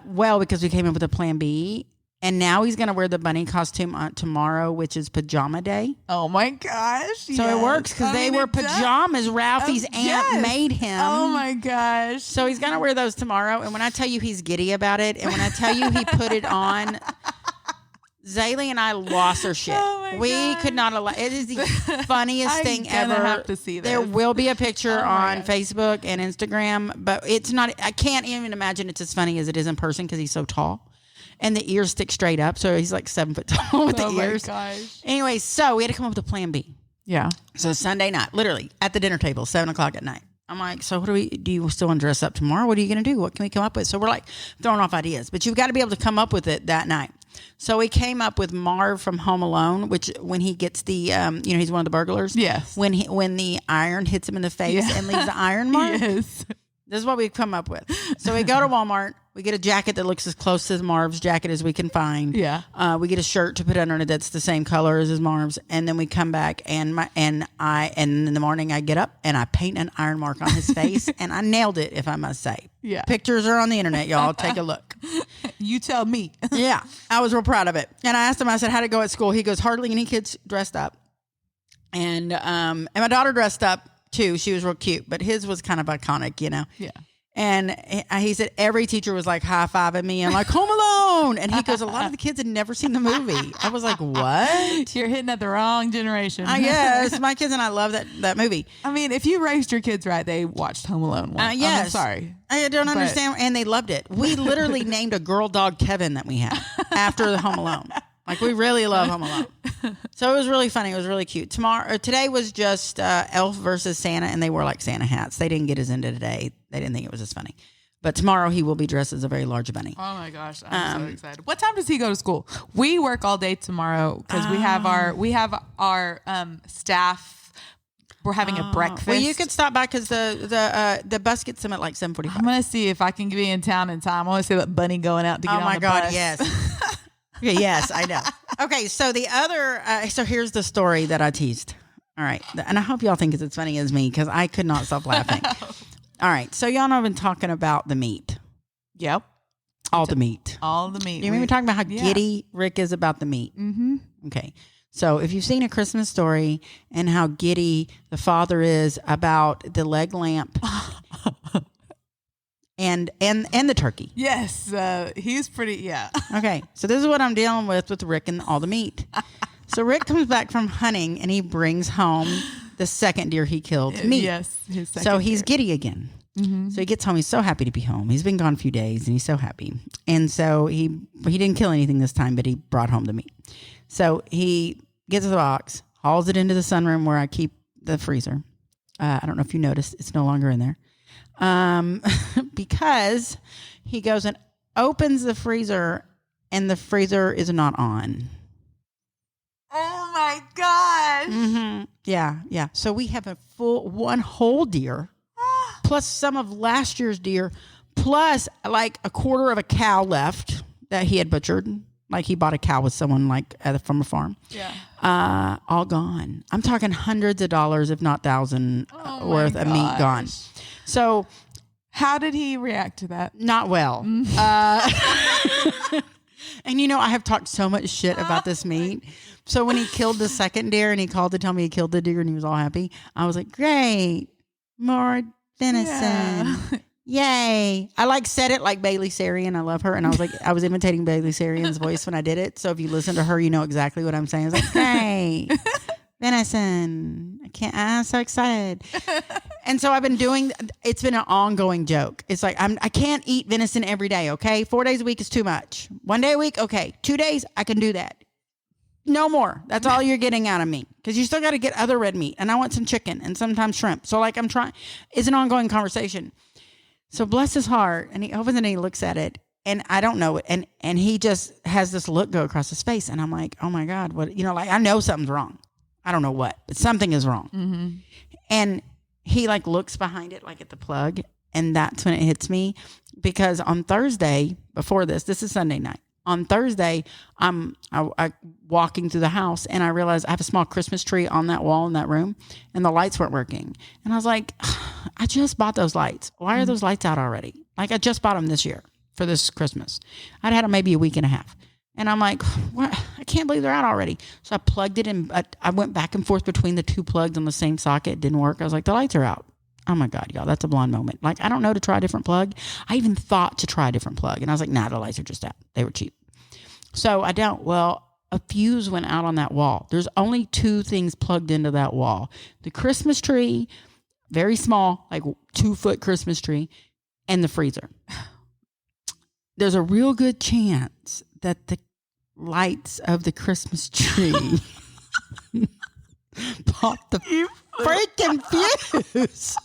Well, because we came up with a plan B. And now he's going to wear the bunny costume tomorrow, which is pajama day. Oh, my gosh. So it works because they wear pajamas. Ralphie's aunt made him. Oh, my gosh. So he's going to wear those tomorrow. And when I tell you he's giddy about it, and when I tell you he put it on, Zaylee and I lost our shit. Oh we gosh. could not allow. It is the funniest thing ever. I'm gonna have to see this. There will be a picture on gosh. Facebook and Instagram, but it's not. I can't even imagine it's as funny as it is in person because he's so tall. And the ears stick straight up. So he's like 7 foot tall with the ears. Oh, my gosh. Anyway, so we had to come up with a plan B. Yeah. So Sunday night, literally at the dinner table, 7:00 at night. I'm like, so what do you still want to dress up tomorrow? What are you going to do? What can we come up with? So we're like throwing off ideas, but you've got to be able to come up with it that night. So we came up with Marv from Home Alone, which when he gets the, he's one of the burglars. Yes. When the iron hits him in the face and leaves the iron mark. Yes. This is what we've come up with. So we go to Walmart. We get a jacket that looks as close to Marv's jacket as we can find. Yeah. We get a shirt to put under it that's the same color as his Marv's, and then we come back and in the morning I get up and I paint an iron mark on his face, and I nailed it, if I must say. Yeah. Pictures are on the internet, y'all. Take a look. You tell me. Yeah, I was real proud of it. And I asked him. I said, "How'd it go at school?" He goes, "Hardly any kids dressed up." And my daughter dressed up too. She was real cute, but his was kind of iconic, Yeah. And he said every teacher was like high-fiving me and like, Home Alone. And he goes, a lot of the kids had never seen the movie. I was like, what? You're hitting at the wrong generation. I guess. My kids and I love that movie. I mean, if you raised your kids right, they watched Home Alone once. Yes. I'm sorry. I don't understand. And they loved it. We literally named a girl dog Kevin that we had after the Home Alone. Like, we really love Home Alone. So it was really funny. It was really cute. Today was just Elf versus Santa, and they wore like Santa hats. They didn't get as into today. They didn't think it was as funny. But tomorrow he will be dressed as a very large bunny. Oh my gosh, I'm so excited. What time does he go to school? We work all day tomorrow because we have our staff. We're having a breakfast. Well, you could stop by because the bus gets them at like 7:45. I'm gonna see if I can be in town in time. I want to see that bunny going out to get on the bus. Oh my God, yes. Okay, yes, I know. Okay, so the other, so here's the story that I teased. All right, and I hope y'all think it's as funny as me because I could not stop laughing. All right, so y'all know I've been talking about the meat. Yep. All the meat. All the meat. You remember talking about how giddy Rick is about the meat? Mm-hmm. Okay. So if you've seen A Christmas Story and how giddy the father is about the leg lamp and the turkey. Yes, he's pretty, yeah. Okay, so this is what I'm dealing with Rick and all the meat. So Rick comes back from hunting and he brings home the second deer he killed, meat. Yes, his second So he's deer. giddy again. Mm-hmm. So he gets home. He's so happy to be home. He's been gone a few days and he's so happy. And so he didn't kill anything this time, but he brought home the meat. So he gets the box, hauls it into the sunroom where I keep the freezer. I don't know if you noticed, it's no longer in there. Because he goes and opens the freezer and the freezer is not on. Oh my gosh. Mm-hmm. Yeah. So we have one whole deer plus some of last year's deer plus like a quarter of a cow left that he had butchered. Like he bought a cow with someone from a farm. Yeah. All gone. I'm talking hundreds of dollars, if not thousands worth of meat gone. So how did he react to that? Not well. And I have talked so much shit about this meat. So when he killed the second deer and he called to tell me he killed the deer and he was all happy, I was like, great, more venison. Yeah. Yay. I said it like Bailey Sarian. I love her. And I was imitating Bailey Sarian's voice when I did it. So if you listen to her, you know exactly what I'm saying. I was like, great, venison. I'm so excited. And so I've been it's been an ongoing joke. It's like, I can't eat venison every day. Okay. 4 days a week is too much. 1 day a week. Okay. 2 days. I can do that. No more. That's all you're getting out of me. Cause you still got to get other red meat and I want some chicken and sometimes shrimp. So I'm trying, it's an ongoing conversation. So bless his heart. And he opens it and he looks at it and I don't know it. And he just has this look go across his face. And I'm like, oh my God, what, I know something's wrong. I don't know what, but something is wrong. Mm-hmm. And he looks behind it, at the plug. And that's when it hits me because on Thursday before this is Sunday night. On Thursday, I'm walking through the house and I realized I have a small Christmas tree on that wall in that room and the lights weren't working. And I was like, I just bought those lights. Why are those lights out already? I just bought them this year for this Christmas. I'd had them maybe a week and a half. And I'm like, what? I can't believe they're out already. So I plugged it in. I went back and forth between the two plugs on the same socket. It didn't work. I was like, the lights are out. Oh my God, y'all, that's a blonde moment. I don't know to try a different plug. I even thought to try a different plug. And I was like, nah, the lights are just out. They were cheap. So I don't. Well, a fuse went out on that wall. There's only two things plugged into that wall. The Christmas tree, very small, 2-foot Christmas tree, and the freezer. There's a real good chance that the lights of the Christmas tree popped the freaking fuse.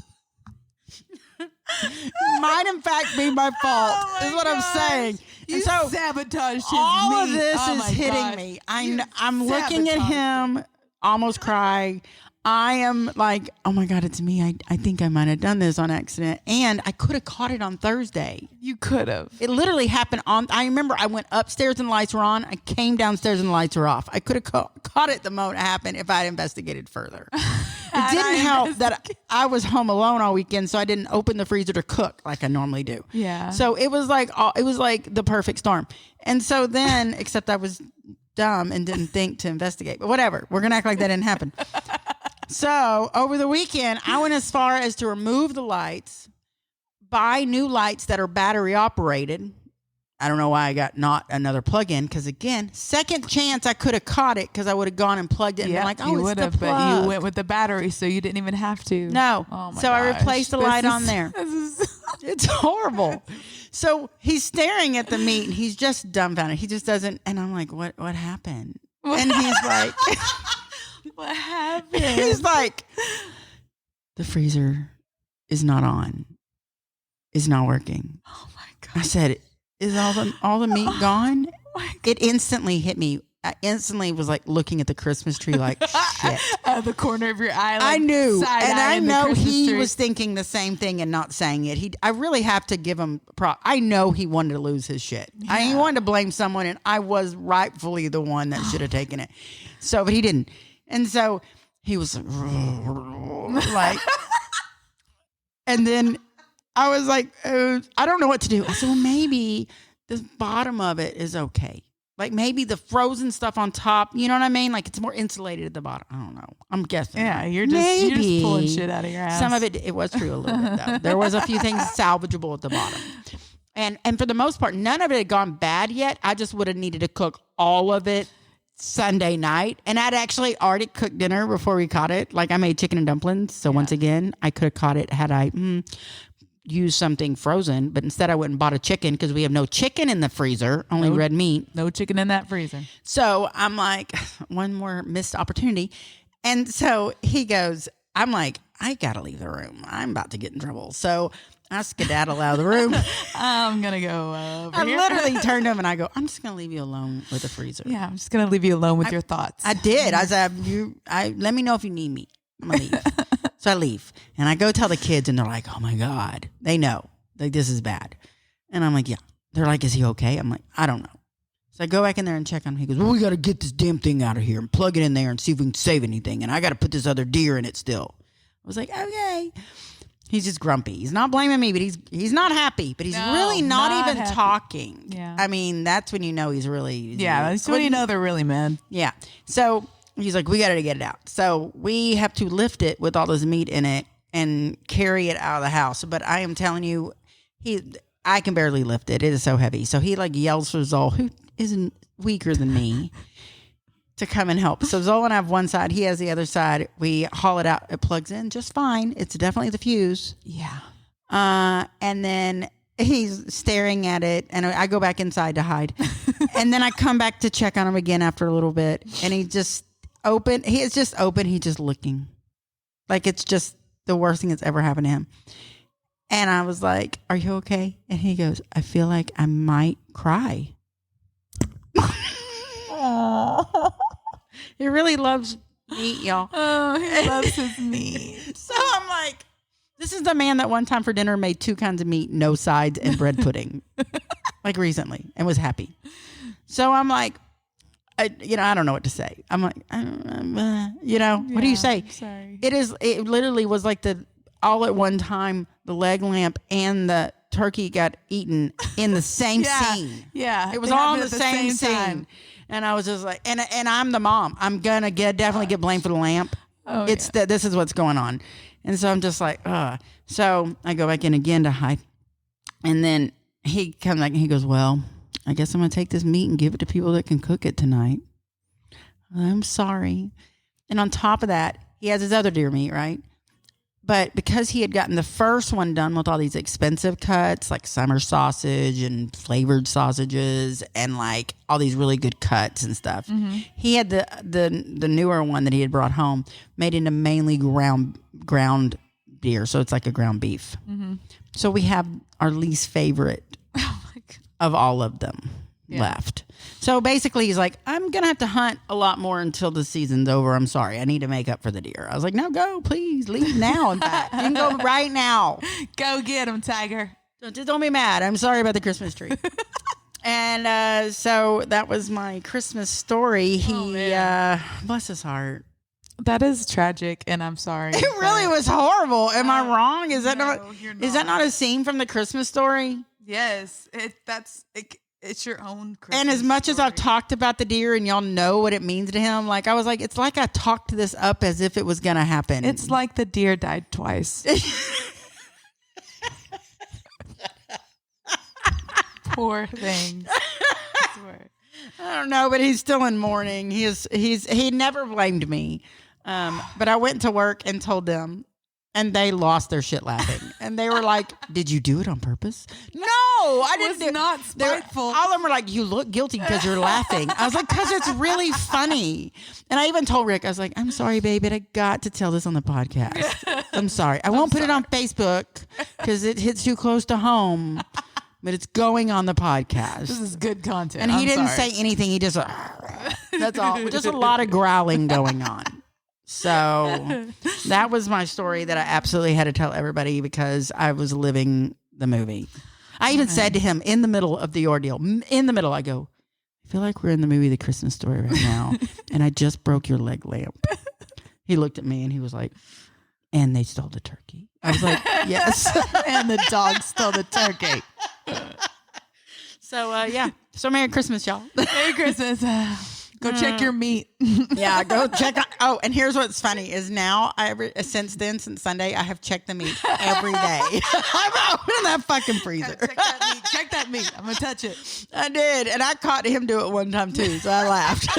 Might in fact be my fault. Is what I'm saying. You and so sabotaged his all meat. of this is hitting me. I'm looking at him, almost crying. I am like, oh my God, it's me. I think I might have done this on accident. And I could have caught it on Thursday. You could have. It literally happened I remember I went upstairs and the lights were on. I came downstairs and the lights were off. I could have caught it the moment it happened if I had investigated further. It didn't help that I was home alone all weekend, so I didn't open the freezer to cook like I normally do. Yeah. So it was like the perfect storm. And so then, except I was dumb and didn't think to investigate. But whatever. We're going to act like that didn't happen. So over the weekend, I went as far as to remove the lights, buy new lights that are battery operated. I don't know why I got not another plug-in because, again, second chance I could have caught it because I would have gone and plugged it and been like, oh, it's the plug. But you went with the battery, so you didn't even have to. No. Oh my so gosh. I replaced the light on there. It's horrible. So he's staring at the meat and he's just dumbfounded. He just doesn't. And I'm like, what happened? And he's like, what happened? He's like, the freezer is not on. Is not working. Oh my God. I said, is all the meat gone? Oh it instantly hit me. I instantly was looking at the Christmas tree like shit. Out of the corner of your eye. I knew. And I know he tree. was thinking the same thing and not saying it. I really have to give him I know he wanted to lose his shit. Yeah. He wanted to blame someone and I was rightfully the one that should have taken it. So, but he didn't. And so he was like, and then I was like, I don't know what to do. I said, well, maybe the bottom of it is okay. Maybe the frozen stuff on top, you know what I mean? It's more insulated at the bottom. I don't know. I'm guessing. Yeah, you're just pulling shit out of your ass. Some of it was true a little bit though. There was a few things salvageable at the bottom. And for the most part, none of it had gone bad yet. I just would have needed to cook all of it Sunday night. And I'd actually already cooked dinner before we caught it. I made chicken and dumplings. So once again, I could have caught it had I used something frozen. But instead I went and bought a chicken because we have no chicken in the freezer, only red meat. No chicken in that freezer. So I'm like, one more missed opportunity. And so he goes, I'm like, I got to leave the room. I'm about to get in trouble. So I skedaddle out of the room. I'm going to go over here. I literally turned to him and I go, I'm just going to leave you alone with the freezer. Yeah, I'm just going to leave you alone with your thoughts. I did. I said, let me know if you need me. I'm going to leave. So I leave. And I go tell the kids and they're like, oh my God. They know. Like, this is bad. And I'm like, yeah. They're like, is he okay? I'm like, I don't know. So I go back in there and check on him. He goes, well, we got to get this damn thing out of here and plug it in there and see if we can save anything. And I got to put this other deer in it still. I was like, okay. He's just grumpy. He's not blaming me, but he's not happy. But he's really not even happy. Talking. Yeah. I mean, that's when you know he's really. Yeah, that's when you know they're really mad. Yeah. So he's like, we got to get it out. So we have to lift it with all this meat in it and carry it out of the house. But I am telling you, I can barely lift it. It is so heavy. So he like yells for Zol, who isn't weaker than me, to come and help. So Zol and I have one side. He has the other side. We haul it out. It plugs in just fine. It's definitely the fuse. Yeah. And then he's staring at it. And I go back inside to hide. And then I come back to check on him again after a little bit. And he just open. He is just open. He's just looking. Like it's just the worst thing that's ever happened to him. And I was like, are you okay? And he goes, I feel like I might cry. He really loves meat, y'all. Oh, he loves his meat. So I'm like, this is the man that one time for dinner made 2 kinds of meat, no sides, and bread pudding. Like recently, and was happy. So I'm like, I don't know what to say. I'm like, what do you say? Sorry. It literally was like all at one time, the leg lamp and the turkey got eaten in the same scene. Yeah. It was all in the same scene. And I was just like, and I'm the mom. I'm going to definitely get blamed for the lamp. Oh, This is what's going on. And so I'm just like, ugh. So I go back in again to hide. And then he comes back and he goes, well, I guess I'm going to take this meat and give it to people that can cook it tonight. I'm sorry. And on top of that, he has his other deer meat, right? But because he had gotten the first one done with all these expensive cuts, like summer sausage and flavored sausages and like all these really good cuts and stuff, he had the newer one that he had brought home made into mainly ground deer. So it's like a ground beef. Mm-hmm. So we have our least favorite of all of them left. So basically he's like, I'm going to have to hunt a lot more until the season's over. I'm sorry. I need to make up for the deer. I was like, no, go, please. Leave now, in fact. You can go right now. Go get him, Tiger. Just don't be mad. I'm sorry about the Christmas tree. And so that was my Christmas story. He, bless his heart. That is tragic, and I'm sorry. It really was horrible. Am I wrong? Is that you're Is that not a scene from the Christmas story? Yes. It's your own Christmas and as much story. as I've talked about the deer and y'all know what it means to him, like I was like, it's like I talked this up as if it was going to happen. It's like the deer died twice. Poor things. I swear. I don't know, but he's still in mourning. He never blamed me. But I went to work and told them, and they lost their shit laughing. And they were like, did you do it on purpose? No, I didn't do it. Not spiteful. All of them were like, you look guilty because you're laughing. I was like, because it's really funny. And I even told Rick, I was like, I'm sorry, baby, but I got to tell this on the podcast. I'm sorry. I won't put it on Facebook because it hits too close to home. But it's going on the podcast. This is good content. And he didn't say anything. He just, that's all. Just a lot of growling going on. So that was my story that I absolutely had to tell everybody because I was living the movie. I even said to him in the middle of the ordeal, I go, I feel like we're in the movie The Christmas Story right now. And I just broke your leg lamp. He looked at me and he was like, and they stole the turkey. I was like, yes. And the dog stole the turkey. So, So Merry Christmas, y'all. Merry Christmas. Go check your meat. Yeah, go check. And here's what's funny is now, since Sunday, I have checked the meat every day. I'm opening that fucking freezer. Check that meat. I'm going to touch it. I did. And I caught him do it one time too. So I laughed.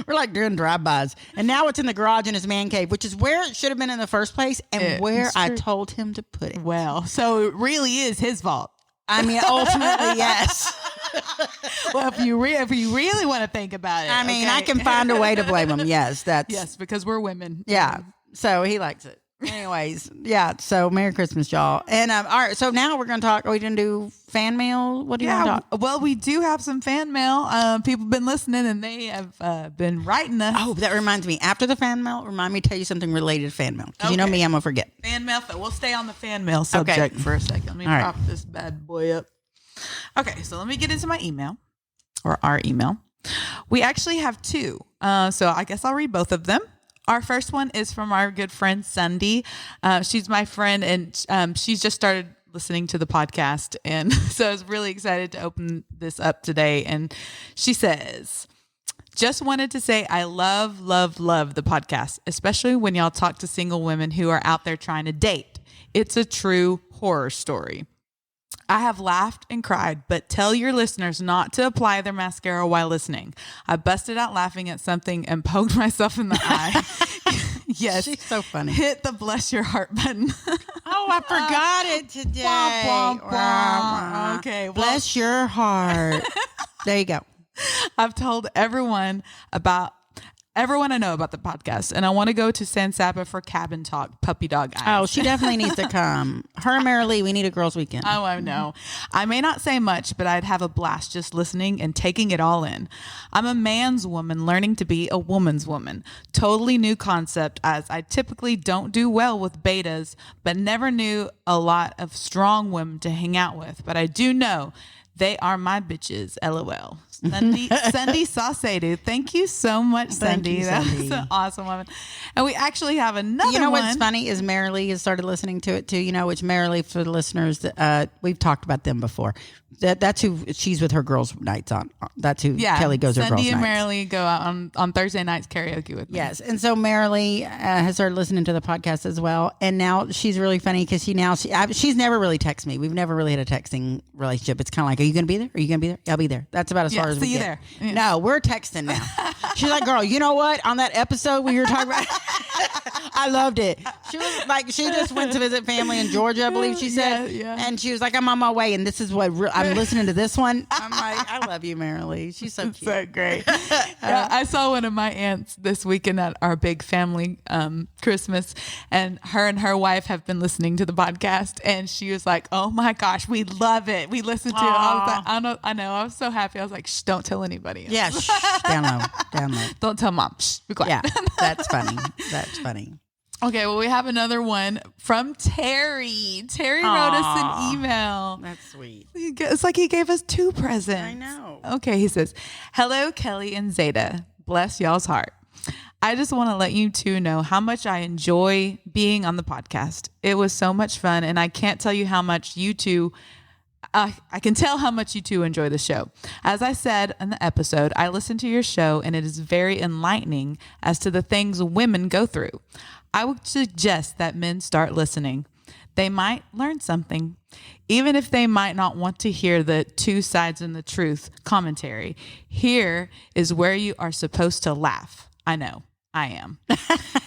We're like doing drive-bys. And now it's in the garage in his man cave, which is where it should have been in the first place and where I told him to put it. Well, so it really is his fault. I mean, ultimately, yes. Well, if you really want to think about it, I mean, I can find a way to blame him. Yes, yes, because we're women. Yeah. So he likes it. Anyways, yeah. So Merry Christmas, y'all. And all right. So now we're gonna talk. Are we gonna do fan mail? What do you want to talk? Well, we do have some fan mail. People have been listening and they have been writing us. Oh, that reminds me. After the fan mail, remind me to tell you something related to fan mail. Because you know me, I'm gonna forget. Fan mail. We'll stay on the fan mail subject for a second. Let me prop this bad boy up. Okay, so let me get into my email or our email. We actually have two. So I guess I'll read both of them. Our first one is from our good friend, Cindy. She's my friend, and she's just started listening to the podcast. And so I was really excited to open this up today. And she says, just wanted to say I love, love, love the podcast, especially when y'all talk to single women who are out there trying to date. It's a true horror story. I have laughed and cried, but tell your listeners not to apply their mascara while listening. I busted out laughing at something and poked myself in the eye. Yes. She's so funny. Hit the bless your heart button. Oh, I forgot it today. Womp, womp, womp. Okay. Well, bless your heart. There you go. I've told everyone I know about the podcast, and I want to go to San Saba for cabin talk, puppy dog eyes. Oh, she definitely needs to come. Her and Marilee, we need a girls' weekend. Oh, I know. I may not say much, but I'd have a blast just listening and taking it all in. I'm a man's woman learning to be a woman's woman. Totally new concept, as I typically don't do well with betas, but never knew a lot of strong women to hang out with. But I do know they are my bitches, LOL. Cindy Saucedo. Thank you so much, Cindy. That's an awesome woman. And we actually have another one. You know what's funny is Marilee has started listening to it too, which Marilee, for the listeners, we've talked about them before. That's who she's with her girls' nights on. That's who Kelly goes her girls' nights. Cindy and Marilee go out on Thursday nights karaoke with me. Yes. And so Marilee has started listening to the podcast as well. And now she's really funny because she's never really texted me. We've never really had a texting relationship. It's kind of like, are you going to be there? Are you going to be there? I'll be there. That's about as far as we get. There. Yeah. No, we're texting now. She's like, girl, you know what? On that episode where you were talking about, I loved it. She was like, she just went to visit family in Georgia, I believe she said. Yeah. And she was like, I'm on my way. And this is what I'm listening to this one. I'm like, I love you, Marilee. She's so cute. So great. Yeah, I saw one of my aunts this weekend at our big family Christmas, and her wife have been listening to the podcast, and she was like, oh my gosh, we love it. We listen to it all the time. I know. I was so happy. I was like, shh, don't tell anybody else. Yeah, shh, down low. Don't tell mom. Shh, be quiet. Yeah, that's funny. That's funny. Okay, well, we have another one from Terry. Terry wrote us an email. That's sweet. It's like he gave us two presents. I know. Okay, he says, hello, Kelly and Zada. Bless y'all's heart. I just want to let you two know how much I enjoy being on the podcast. It was so much fun, and I can't tell you how much you two I can tell how much you two enjoy the show. As I said in the episode, I listen to your show, and it is very enlightening as to the things women go through. I would suggest that men start listening. They might learn something, even if they might not want to hear the two sides and the truth commentary. Here is where you are supposed to laugh. I know. I am.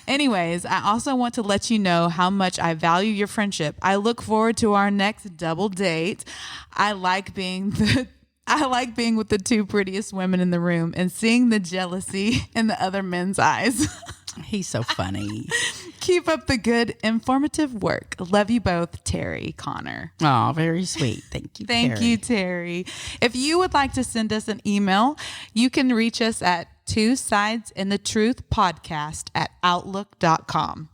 Anyways, I also want to let you know how much I value your friendship. I look forward to our next double date. I like being with the two prettiest women in the room and seeing the jealousy in the other men's eyes. He's so funny. Keep up the good, informative work. Love you both, Terry Connor. Oh, very sweet. Thank you, Thank you, Terry. If you would like to send us an email, you can reach us at twosidesinthetruthpodcast@outlook.com.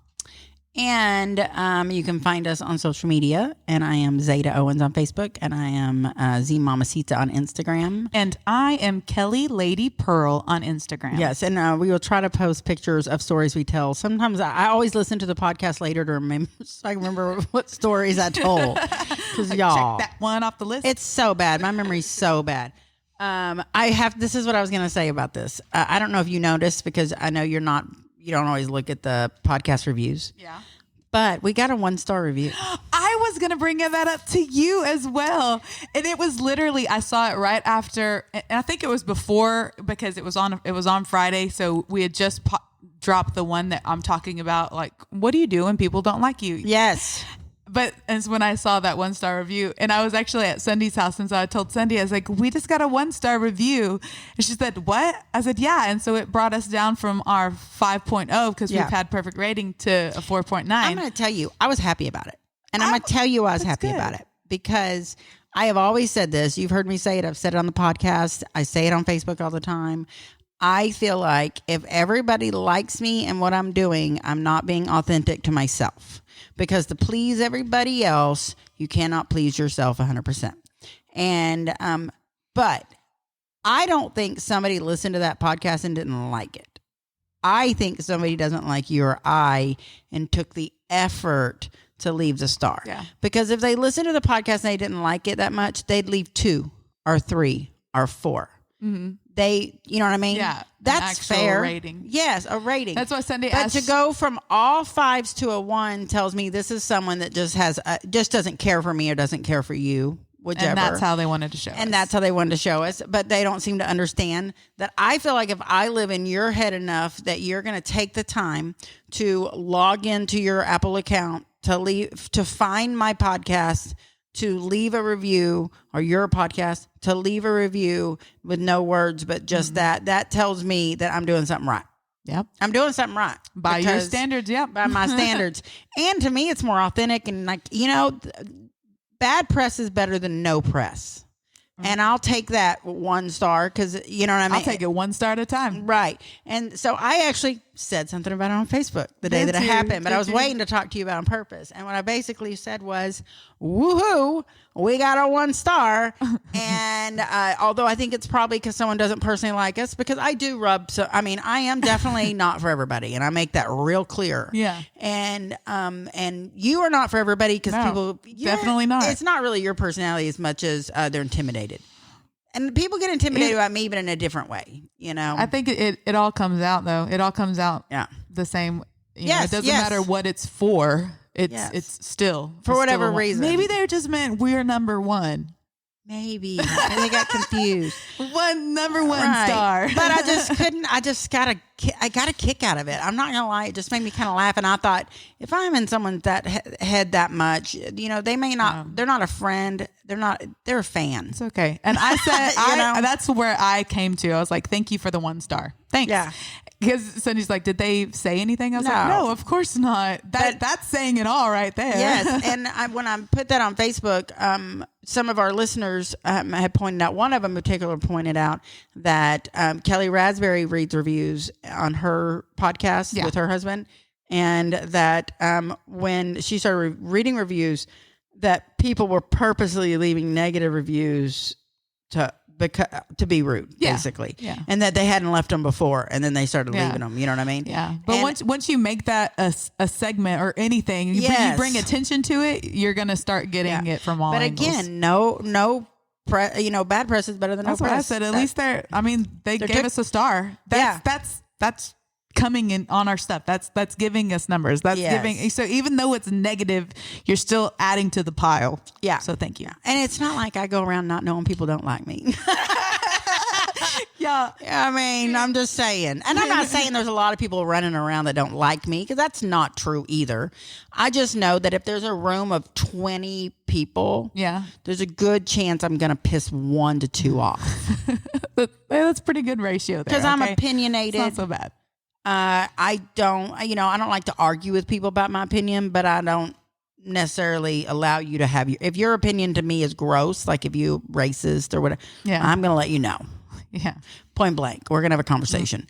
And you can find us on social media. And I am Zada Owens on Facebook. And I am Z Mamacita on Instagram. And I am Kelly Lady Pearl on Instagram. Yes. And we will try to post pictures of stories we tell. Sometimes I always listen to the podcast later to remember, so I remember what stories I told. Because y'all, check that one off the list. It's so bad. My memory's so bad. This is what I was going to say about this. I don't know if you noticed, because I know you don't always look at the podcast reviews. Yeah. But we got a 1-star review. I was going to bring that up to you as well. And it was literally, I saw it right after, and I think it was before, because it was on Friday. So we had just dropped the one that I'm talking about. Like, what do you do when people don't like you? Yes. But it's when I saw that 1-star review, and I was actually at Cindy's house, and so I told Cindy, I was like, we just got a 1-star review. And she said, what? I said, yeah. And so it brought us down from our 5.0 because we've had perfect rating to a 4.9. I'm going to tell you, I was happy about it. And I'm going to tell you I was happy about it because I have always said this. You've heard me say it. I've said it on the podcast. I say it on Facebook all the time. I feel like if everybody likes me and what I'm doing, I'm not being authentic to myself. Because to please everybody else, you cannot please yourself 100%. And, but I don't think somebody listened to that podcast and didn't like it. I think somebody doesn't like you or I and took the effort to leave the star. Yeah. Because if they listened to the podcast and they didn't like it that much, they'd leave 2 or 3 or 4. Mm-hmm. They, you know what I mean? Yeah. That's fair. Rating. Yes, a rating. That's why Cindy but asked. to go from all 5s to a 1 tells me this is someone that just doesn't care for me or doesn't care for you, whichever. And that's how they wanted to show us. And that's how they wanted to show us. But they don't seem to understand that I feel like if I live in your head enough that you're going to take the time to log into your Apple account to find my podcast, to leave a review, or your podcast, to leave a review with no words, but just that tells me that I'm doing something right. Yep. I'm doing something right. By your standards, yep. By my standards. And to me, it's more authentic and bad press is better than no press. And I'll take that 1 star because, you know what I mean? I'll take it 1 star at a time. Right. And so I actually said something about it on Facebook the day that it happened, but I was waiting to talk to you about it on purpose. And what I basically said was, woohoo, we got a 1 star. And although I think it's probably because someone doesn't personally like us, because I do rub. So, I mean, I am definitely not for everybody. And I make that real clear. Yeah. And you are not for everybody because people. Definitely not. It's not really your personality as much as they're intimidated. And people get intimidated about me, but in a different way, you know? I think it all comes out, though. It all comes out the same. You know, it doesn't matter what it's for. It's still. For whatever reason. Maybe they just meant we're number 1. Maybe. And they got confused. Number 1 star. But I just couldn't. I got a kick out of it. I'm not going to lie. It just made me kind of laugh. And I thought, if I'm in someone's head that much, you know, they may not, they're not a friend. They're a fan. It's okay. And I said, that's where I came to. I was like, thank you for the 1 star. Thanks. Yeah. Because Cindy's like, did they say anything? I was like, no, of course not. That's saying it all right there. Yes. And when I put that on Facebook, some of our listeners had pointed out, one of them in particular pointed out that Kelly Raspberry reads reviews on her podcast with her husband. And that when she started reading reviews, that people were purposely leaving negative reviews to be rude, basically. Yeah. And that they hadn't left them before, and then they started leaving them. You know what I mean? Yeah. But once you make that a segment or anything, you bring attention to it, you're going to start getting it from all angles. But again, no bad press is better than no press. That's what I said. At least they gave us a star. That's coming in on our stuff. That's giving us numbers. That's giving. So even though it's negative, you're still adding to the pile. Yeah. So thank you. And it's not like I go around not knowing people don't like me. Yeah. I mean, I'm just saying. And I'm not saying there's a lot of people running around that don't like me, because that's not true either. I just know that if there's a room of 20 people, there's a good chance I'm going to piss 1 to 2 off. That's a pretty good ratio there. Because I'm opinionated. It's not so bad. I don't like to argue with people about my opinion, but I don't necessarily allow you to have if your opinion to me is gross, like if you racist or whatever, I'm going to let you know. Yeah. Point blank. We're going to have a conversation.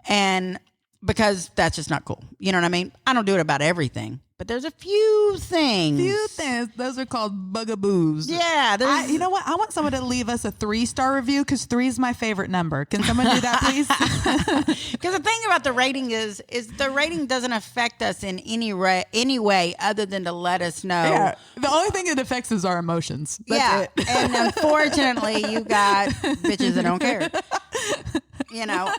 And because that's just not cool. You know what I mean? I don't do it about everything, but there's a few things. Those are called bugaboos. Yeah. You know what? I want someone to leave us a 3-star review, because 3 is my favorite number. Can someone do that, please? Because the thing about the rating is the rating doesn't affect us in any way other than to let us know. Yeah. The only thing it affects is our emotions. That's it. And unfortunately, you got bitches that don't care. You know.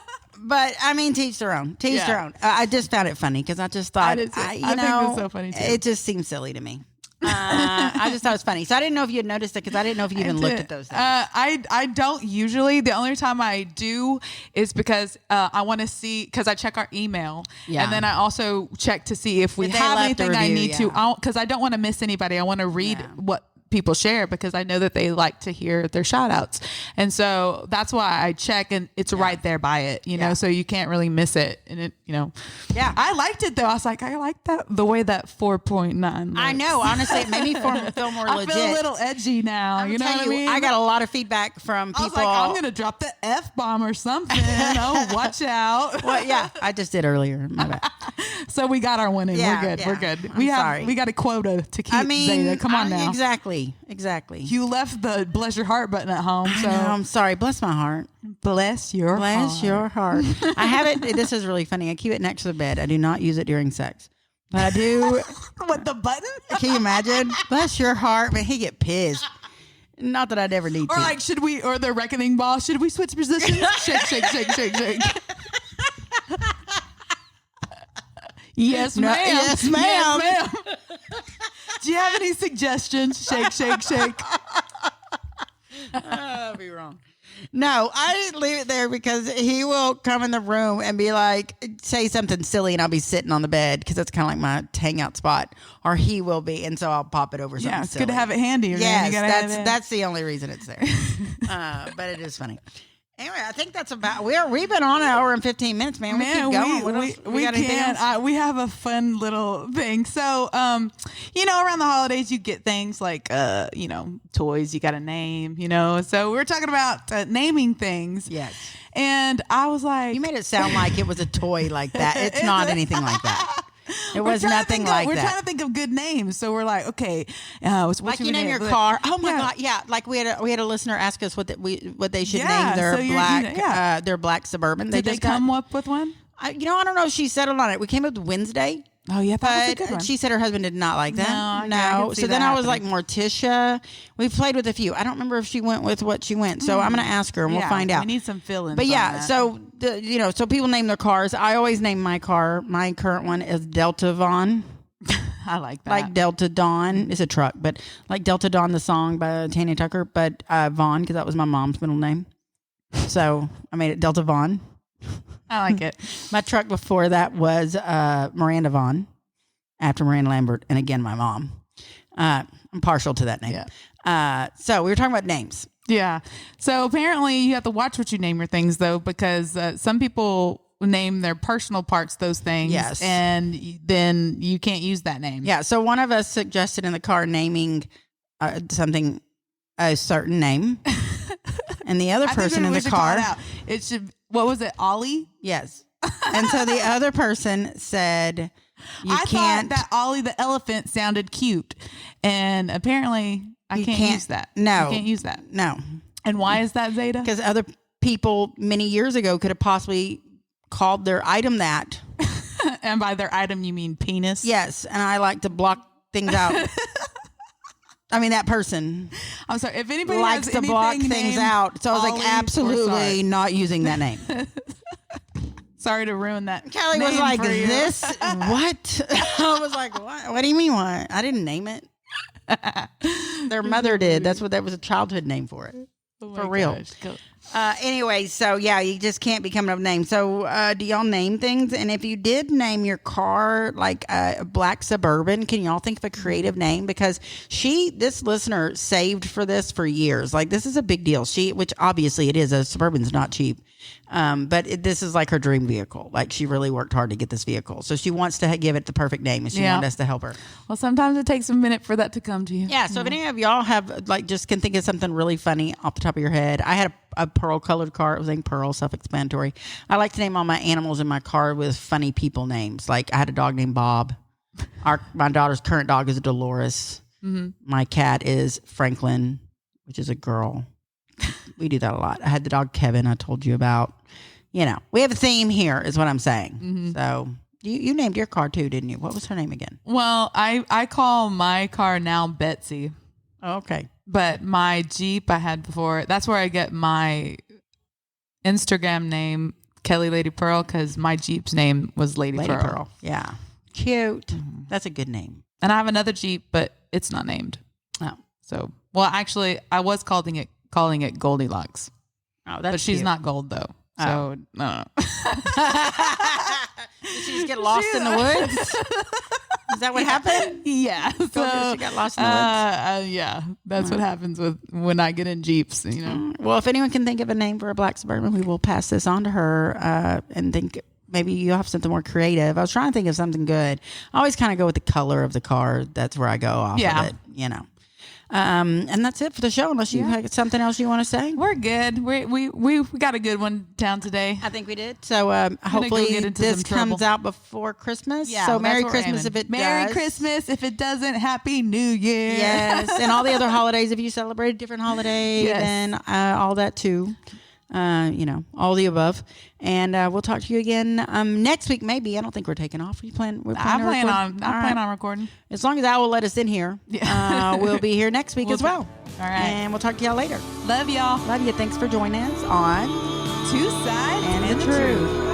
But I mean, teach their own. Teach their own. I just found it funny because I just thought, I think it's so funny too. It just seems silly to me. I just thought it was funny. So I didn't know if you had noticed it because I didn't know if you even looked at those things. I don't usually. The only time I do is because I want to see, because I check our email. Yeah. And then I also check to see if we If they have left a anything I review, need to, because I don't want to miss anybody. I want to read what people share because I know that they like to hear their shout outs. And so that's why I check, and it's right there by it, you know, so you can't really miss it. And it, you know, I liked it though. I was like, I like that, the way that 4.9 looks. I know, honestly, it made me feel more legit. I feel a little edgy now. You know what I mean? I got a lot of feedback from people. I was like, I'm going to drop the F-bomb or something. Oh, watch out. Well, yeah, I just did earlier. My bad. So we got our one in. Yeah, We're good. yeah. We're good. Sorry. We got a quota to keep. Zada. Come on now. Exactly. You left the bless your heart button at home. So I know, I'm sorry. Bless my heart. Bless your heart. I have it. This is really funny. I keep it next to the bed. I do not use it during sex, but I do. What, the button? Can you imagine? Bless your heart. Man, he get pissed. Not that I'd ever need to. Or like, or the reckoning ball, should we switch positions? Shake, shake, shake, shake, shake. Yes, ma'am. Yes, ma'am. Yes, ma'am. Do you have any suggestions? Shake, shake, shake. I'll be wrong. No, I didn't leave it there because he will come in the room and be like, say something silly, and I'll be sitting on the bed because that's kind of like my hangout spot, or he will be, and so I'll pop it over something. Yeah, it's silly. good to have it handy. Yes, that's the only reason it's there. But it is funny. Anyway, I think that's about. We've been on an hour and 15 minutes, man. We keep going. We got anything else? We have a fun little thing. So, you know, around the holidays, you get things like, you know, toys you got to name. You know, so we're talking about naming things. Yes. And I was like, You made it sound like it was a toy like that. It's not anything like that. It was nothing like we're that. We're trying to think of good names, so we're like, okay, what's like your you name your car. Oh my god, yeah. Like we had a listener ask us what they should name their their black Suburban. Did they come up with one? I don't know if she settled on it. We came up with Wednesday. Oh yeah, that was a but good one. she said her husband did not like that. No. I can see So then that I was like happening. Morticia. We played with a few. I don't remember if she went with what she went. So I'm gonna ask her and we'll find out. We need some fill-ins. But yeah, on that. so so people name their cars. I always name my car. My current one is Delta Vaughn. I like that. Like Delta Dawn. It's a truck, but like Delta Dawn, the song by Tanya Tucker, but Vaughn, because that was my mom's middle name. So I made it Delta Vaughn. I like it. My truck before that was Miranda Vaughn, after Miranda Lambert, and again, my mom. I'm partial to that name. Yeah. So we were talking about names. Yeah. So apparently you have to watch what you name your things, though, because some people name their personal parts those things. Yes. And then you can't use that name. Yeah. So one of us suggested in the car naming something a certain name, and the other person in the car. It should. What was it? Ollie? Yes. And so the other person said, I thought that Ollie the elephant sounded cute, and apparently I can't use that. No, you can't use that. No. And why is that, Zada? Because other people many years ago could have possibly called their item that. And by their item, you mean penis? Yes, and I like to block things out. I mean, that person. I'm sorry. If anybody likes has to block things out, so I was like, absolutely not using that name. Sorry to ruin that. Kelly was like, "This what?" I was like, "What? What do you mean what? I didn't name it. Their mother did. That was a childhood name for it, for real." Anyway, so yeah, you just can't be coming up with names. So do y'all name things? And if you did name your car like a black Suburban, can y'all think of a creative name? Because this listener saved for this for years. Like, this is a big deal. Which obviously it is. A Suburban's not cheap. But this is like her dream vehicle. Like, she really worked hard to get this vehicle. So she wants to give it the perfect name, and she wanted us to help her. Well, sometimes it takes a minute for that to come to you. Yeah. So if any of y'all have just can think of something really funny off the top of your head. I had a pearl colored car. It was named Pearl, self-explanatory. I like to name all my animals in my car with funny people names. Like, I had a dog named Bob. My daughter's current dog is Dolores. Mm-hmm. My cat is Franklin, which is a girl. We do that a lot. I had the dog Kevin I told you about. We have a theme here is what I'm saying. Mm-hmm. So you named your car too, didn't you? What was her name again? Well, I call my car now Betsy. Oh, okay. But my Jeep I had before, that's where I get my Instagram name, Kelly Lady Pearl, because my Jeep's name was Lady Pearl. Yeah. Cute. Mm-hmm. That's a good name. And I have another Jeep, but it's not named. Oh, So, well, actually, I was calling it Goldilocks, that's but she's cute. not gold though. So no. Did she just get lost in the woods? Is that what happened? Yeah. So She got lost in the woods. yeah, that's what happens when I get in Jeeps. You know. Well, if anyone can think of a name for a black Suburban, we will pass this on to her and think maybe you'll have something more creative. I was trying to think of something good. I always kind of go with the color of the car. That's where I go off of it, you know. And that's it for the show. Unless you have something else you want to say, We're good. We got a good one down today. I think we did. So hopefully get into this some trouble. comes out before Christmas. Yeah, So that's Merry what we're Christmas aiming. if it Merry does. Christmas. If it doesn't, Happy New Year. Yes, and all the other holidays. If you celebrate a different holiday, Yes. then all that too. You know, all the above. And we'll talk to you again next week. Maybe I don't think we're taking off. Are you plan? I plan on recording. As long as Al will let us in here, we'll be here next week as well. All right. And we'll talk to y'all later. Love y'all. Love you. Thanks for joining us on Two sides And the Truth.